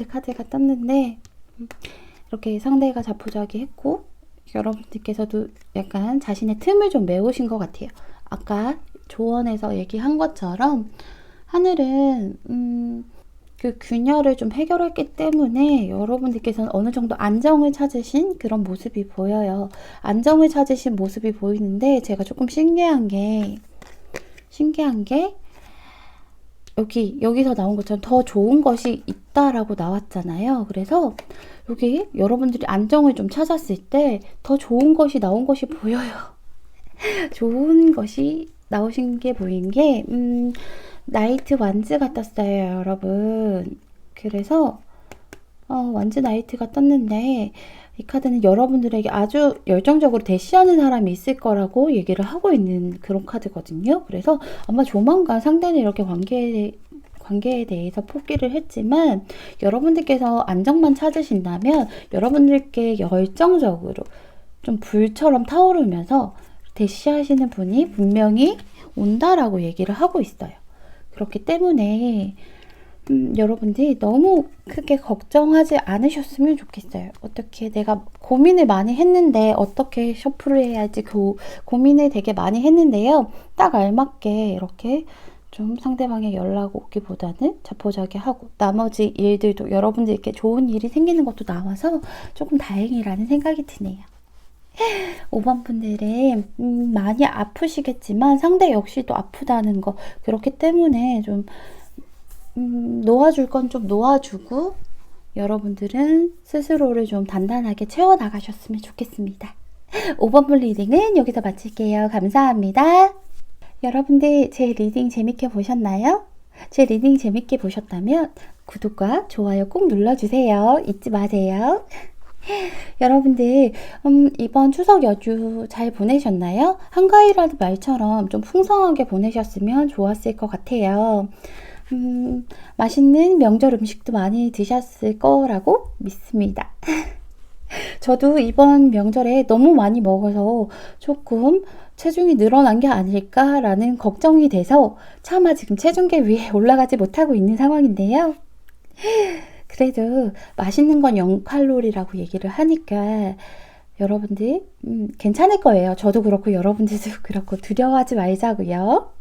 S1: 카드가 떴는데 이렇게 상대가 자포자기 했고 여러분들께서도 약간 자신의 틈을 좀 메우신 것 같아요. 아까 조언에서 얘기한 것처럼 하늘은 그 균열을 좀 해결했기 때문에 여러분들께서는 어느 정도 안정을 찾으신 그런 모습이 보여요. 안정을 찾으신 모습이 보이는데 제가 조금 신기한 게 여기서 나온 것처럼 더 좋은 것이 있다라고 나왔잖아요. 그래서 여기 여러분들이 안정을 좀 찾았을 때 더 좋은 것이 나온 것이 보여요. 좋은 것이 나오신 게 보인 게 나이트 완즈가 떴어요, 여러분. 그래서 완즈 나이트가 떴는데 이 카드는 여러분들에게 아주 열정적으로 대시하는 사람이 있을 거라고 얘기를 하고 있는 그런 카드거든요. 그래서 아마 조만간 상대는 이렇게 관계에 대해서 포기를 했지만 여러분들께서 안정만 찾으신다면 여러분들께 열정적으로 좀 불처럼 타오르면서 대시하시는 분이 분명히 온다라고 얘기를 하고 있어요. 그렇기 때문에 여러분들이 너무 크게 걱정하지 않으셨으면 좋겠어요. 어떻게 내가 고민을 많이 했는데 어떻게 셔플을 해야 할지 고민을 되게 많이 했는데요. 딱 알맞게 이렇게 좀 상대방의 연락 오기보다는 자포자기하고 나머지 일들도 여러분들께 좋은 일이 생기는 것도 나와서 조금 다행이라는 생각이 드네요. 5번 분들은 많이 아프시겠지만 상대 역시도 아프다는 거, 그렇기 때문에 좀 놓아줄 건 좀 놓아주고 여러분들은 스스로를 좀 단단하게 채워나가셨으면 좋겠습니다. 5번 분 리딩은 여기서 마칠게요. 감사합니다. 여러분들 제 리딩 재밌게 보셨나요? 제 리딩 재밌게 보셨다면 구독과 좋아요 꼭 눌러주세요. 잊지 마세요. 여러분들 이번 추석 연휴 잘 보내셨나요? 한가위라는 말처럼 좀 풍성하게 보내셨으면 좋았을 것 같아요. 맛있는 명절 음식도 많이 드셨을 거라고 믿습니다. 저도 이번 명절에 너무 많이 먹어서 조금 체중이 늘어난 게 아닐까라는 걱정이 돼서 차마 지금 체중계 위에 올라가지 못하고 있는 상황인데요. 그래도 맛있는 건 0칼로리라고 얘기를 하니까 여러분들 괜찮을 거예요. 저도 그렇고 여러분들도 그렇고 두려워하지 말자고요.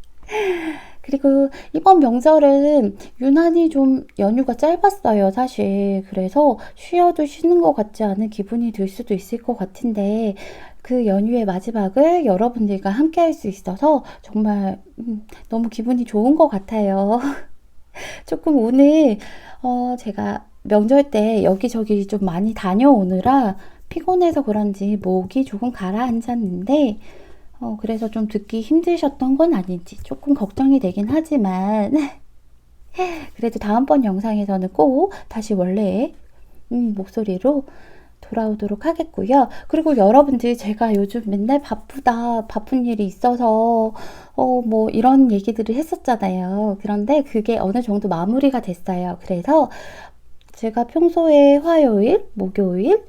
S1: 그리고 이번 명절은 유난히 좀 연휴가 짧았어요, 사실. 그래서 쉬어도 쉬는 것 같지 않은 기분이 들 수도 있을 것 같은데 그 연휴의 마지막을 여러분들과 함께 할 수 있어서 정말 너무 기분이 좋은 것 같아요. 조금 오늘 제가 명절 때 여기저기 좀 많이 다녀오느라 피곤해서 그런지 목이 조금 가라앉았는데 그래서 좀 듣기 힘드셨던 건 아닌지 조금 걱정이 되긴 하지만 그래도 다음번 영상에서는 꼭 다시 원래의 목소리로 돌아오도록 하겠고요. 그리고 여러분들 제가 요즘 맨날 바쁘다, 바쁜 일이 있어서 뭐 이런 얘기들을 했었잖아요. 그런데 그게 어느 정도 마무리가 됐어요. 그래서 제가 평소에 화요일, 목요일,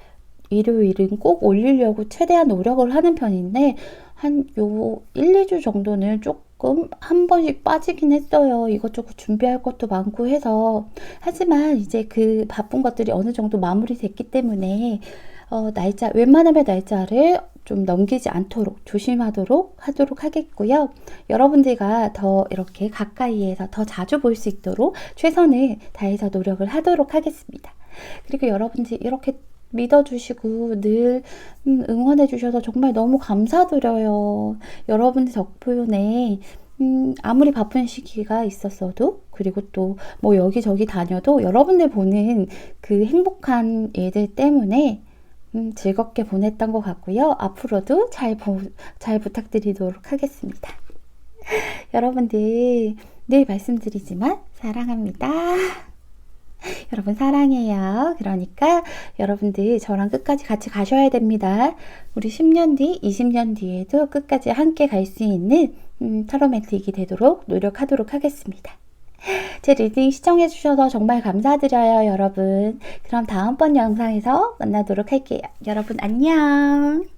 S1: 일요일은 꼭 올리려고 최대한 노력을 하는 편인데 한 1-2주 정도는 조금 한 번씩 빠지긴 했어요. 이것저것 준비할 것도 많고 해서. 하지만 이제 그 바쁜 것들이 어느 정도 마무리됐기 때문에 웬만하면 날짜를 좀 넘기지 않도록 조심하도록 하도록 하겠고요. 여러분들과 더 이렇게 가까이에서 더 자주 볼 수 있도록 최선을 다해서 노력을 하도록 하겠습니다. 그리고 여러분들 이렇게 믿어주시고 늘 응원해 주셔서 정말 너무 감사드려요. 여러분들 덕분에 아무리 바쁜 시기가 있었어도 그리고 또 뭐 여기저기 다녀도 여러분들 보는 그 행복한 일들 때문에 즐겁게 보냈던 것 같고요. 앞으로도 잘 부탁드리도록 하겠습니다. 여러분들 늘 말씀드리지만 사랑합니다. 여러분 사랑해요. 그러니까 여러분들 저랑 끝까지 같이 가셔야 됩니다. 우리 10년 뒤, 20년 뒤에도 끝까지 함께 갈 수 있는 타로매틱이 되도록 노력하도록 하겠습니다. 제 리딩 시청해주셔서 정말 감사드려요, 여러분. 그럼 다음번 영상에서 만나도록 할게요. 여러분 안녕.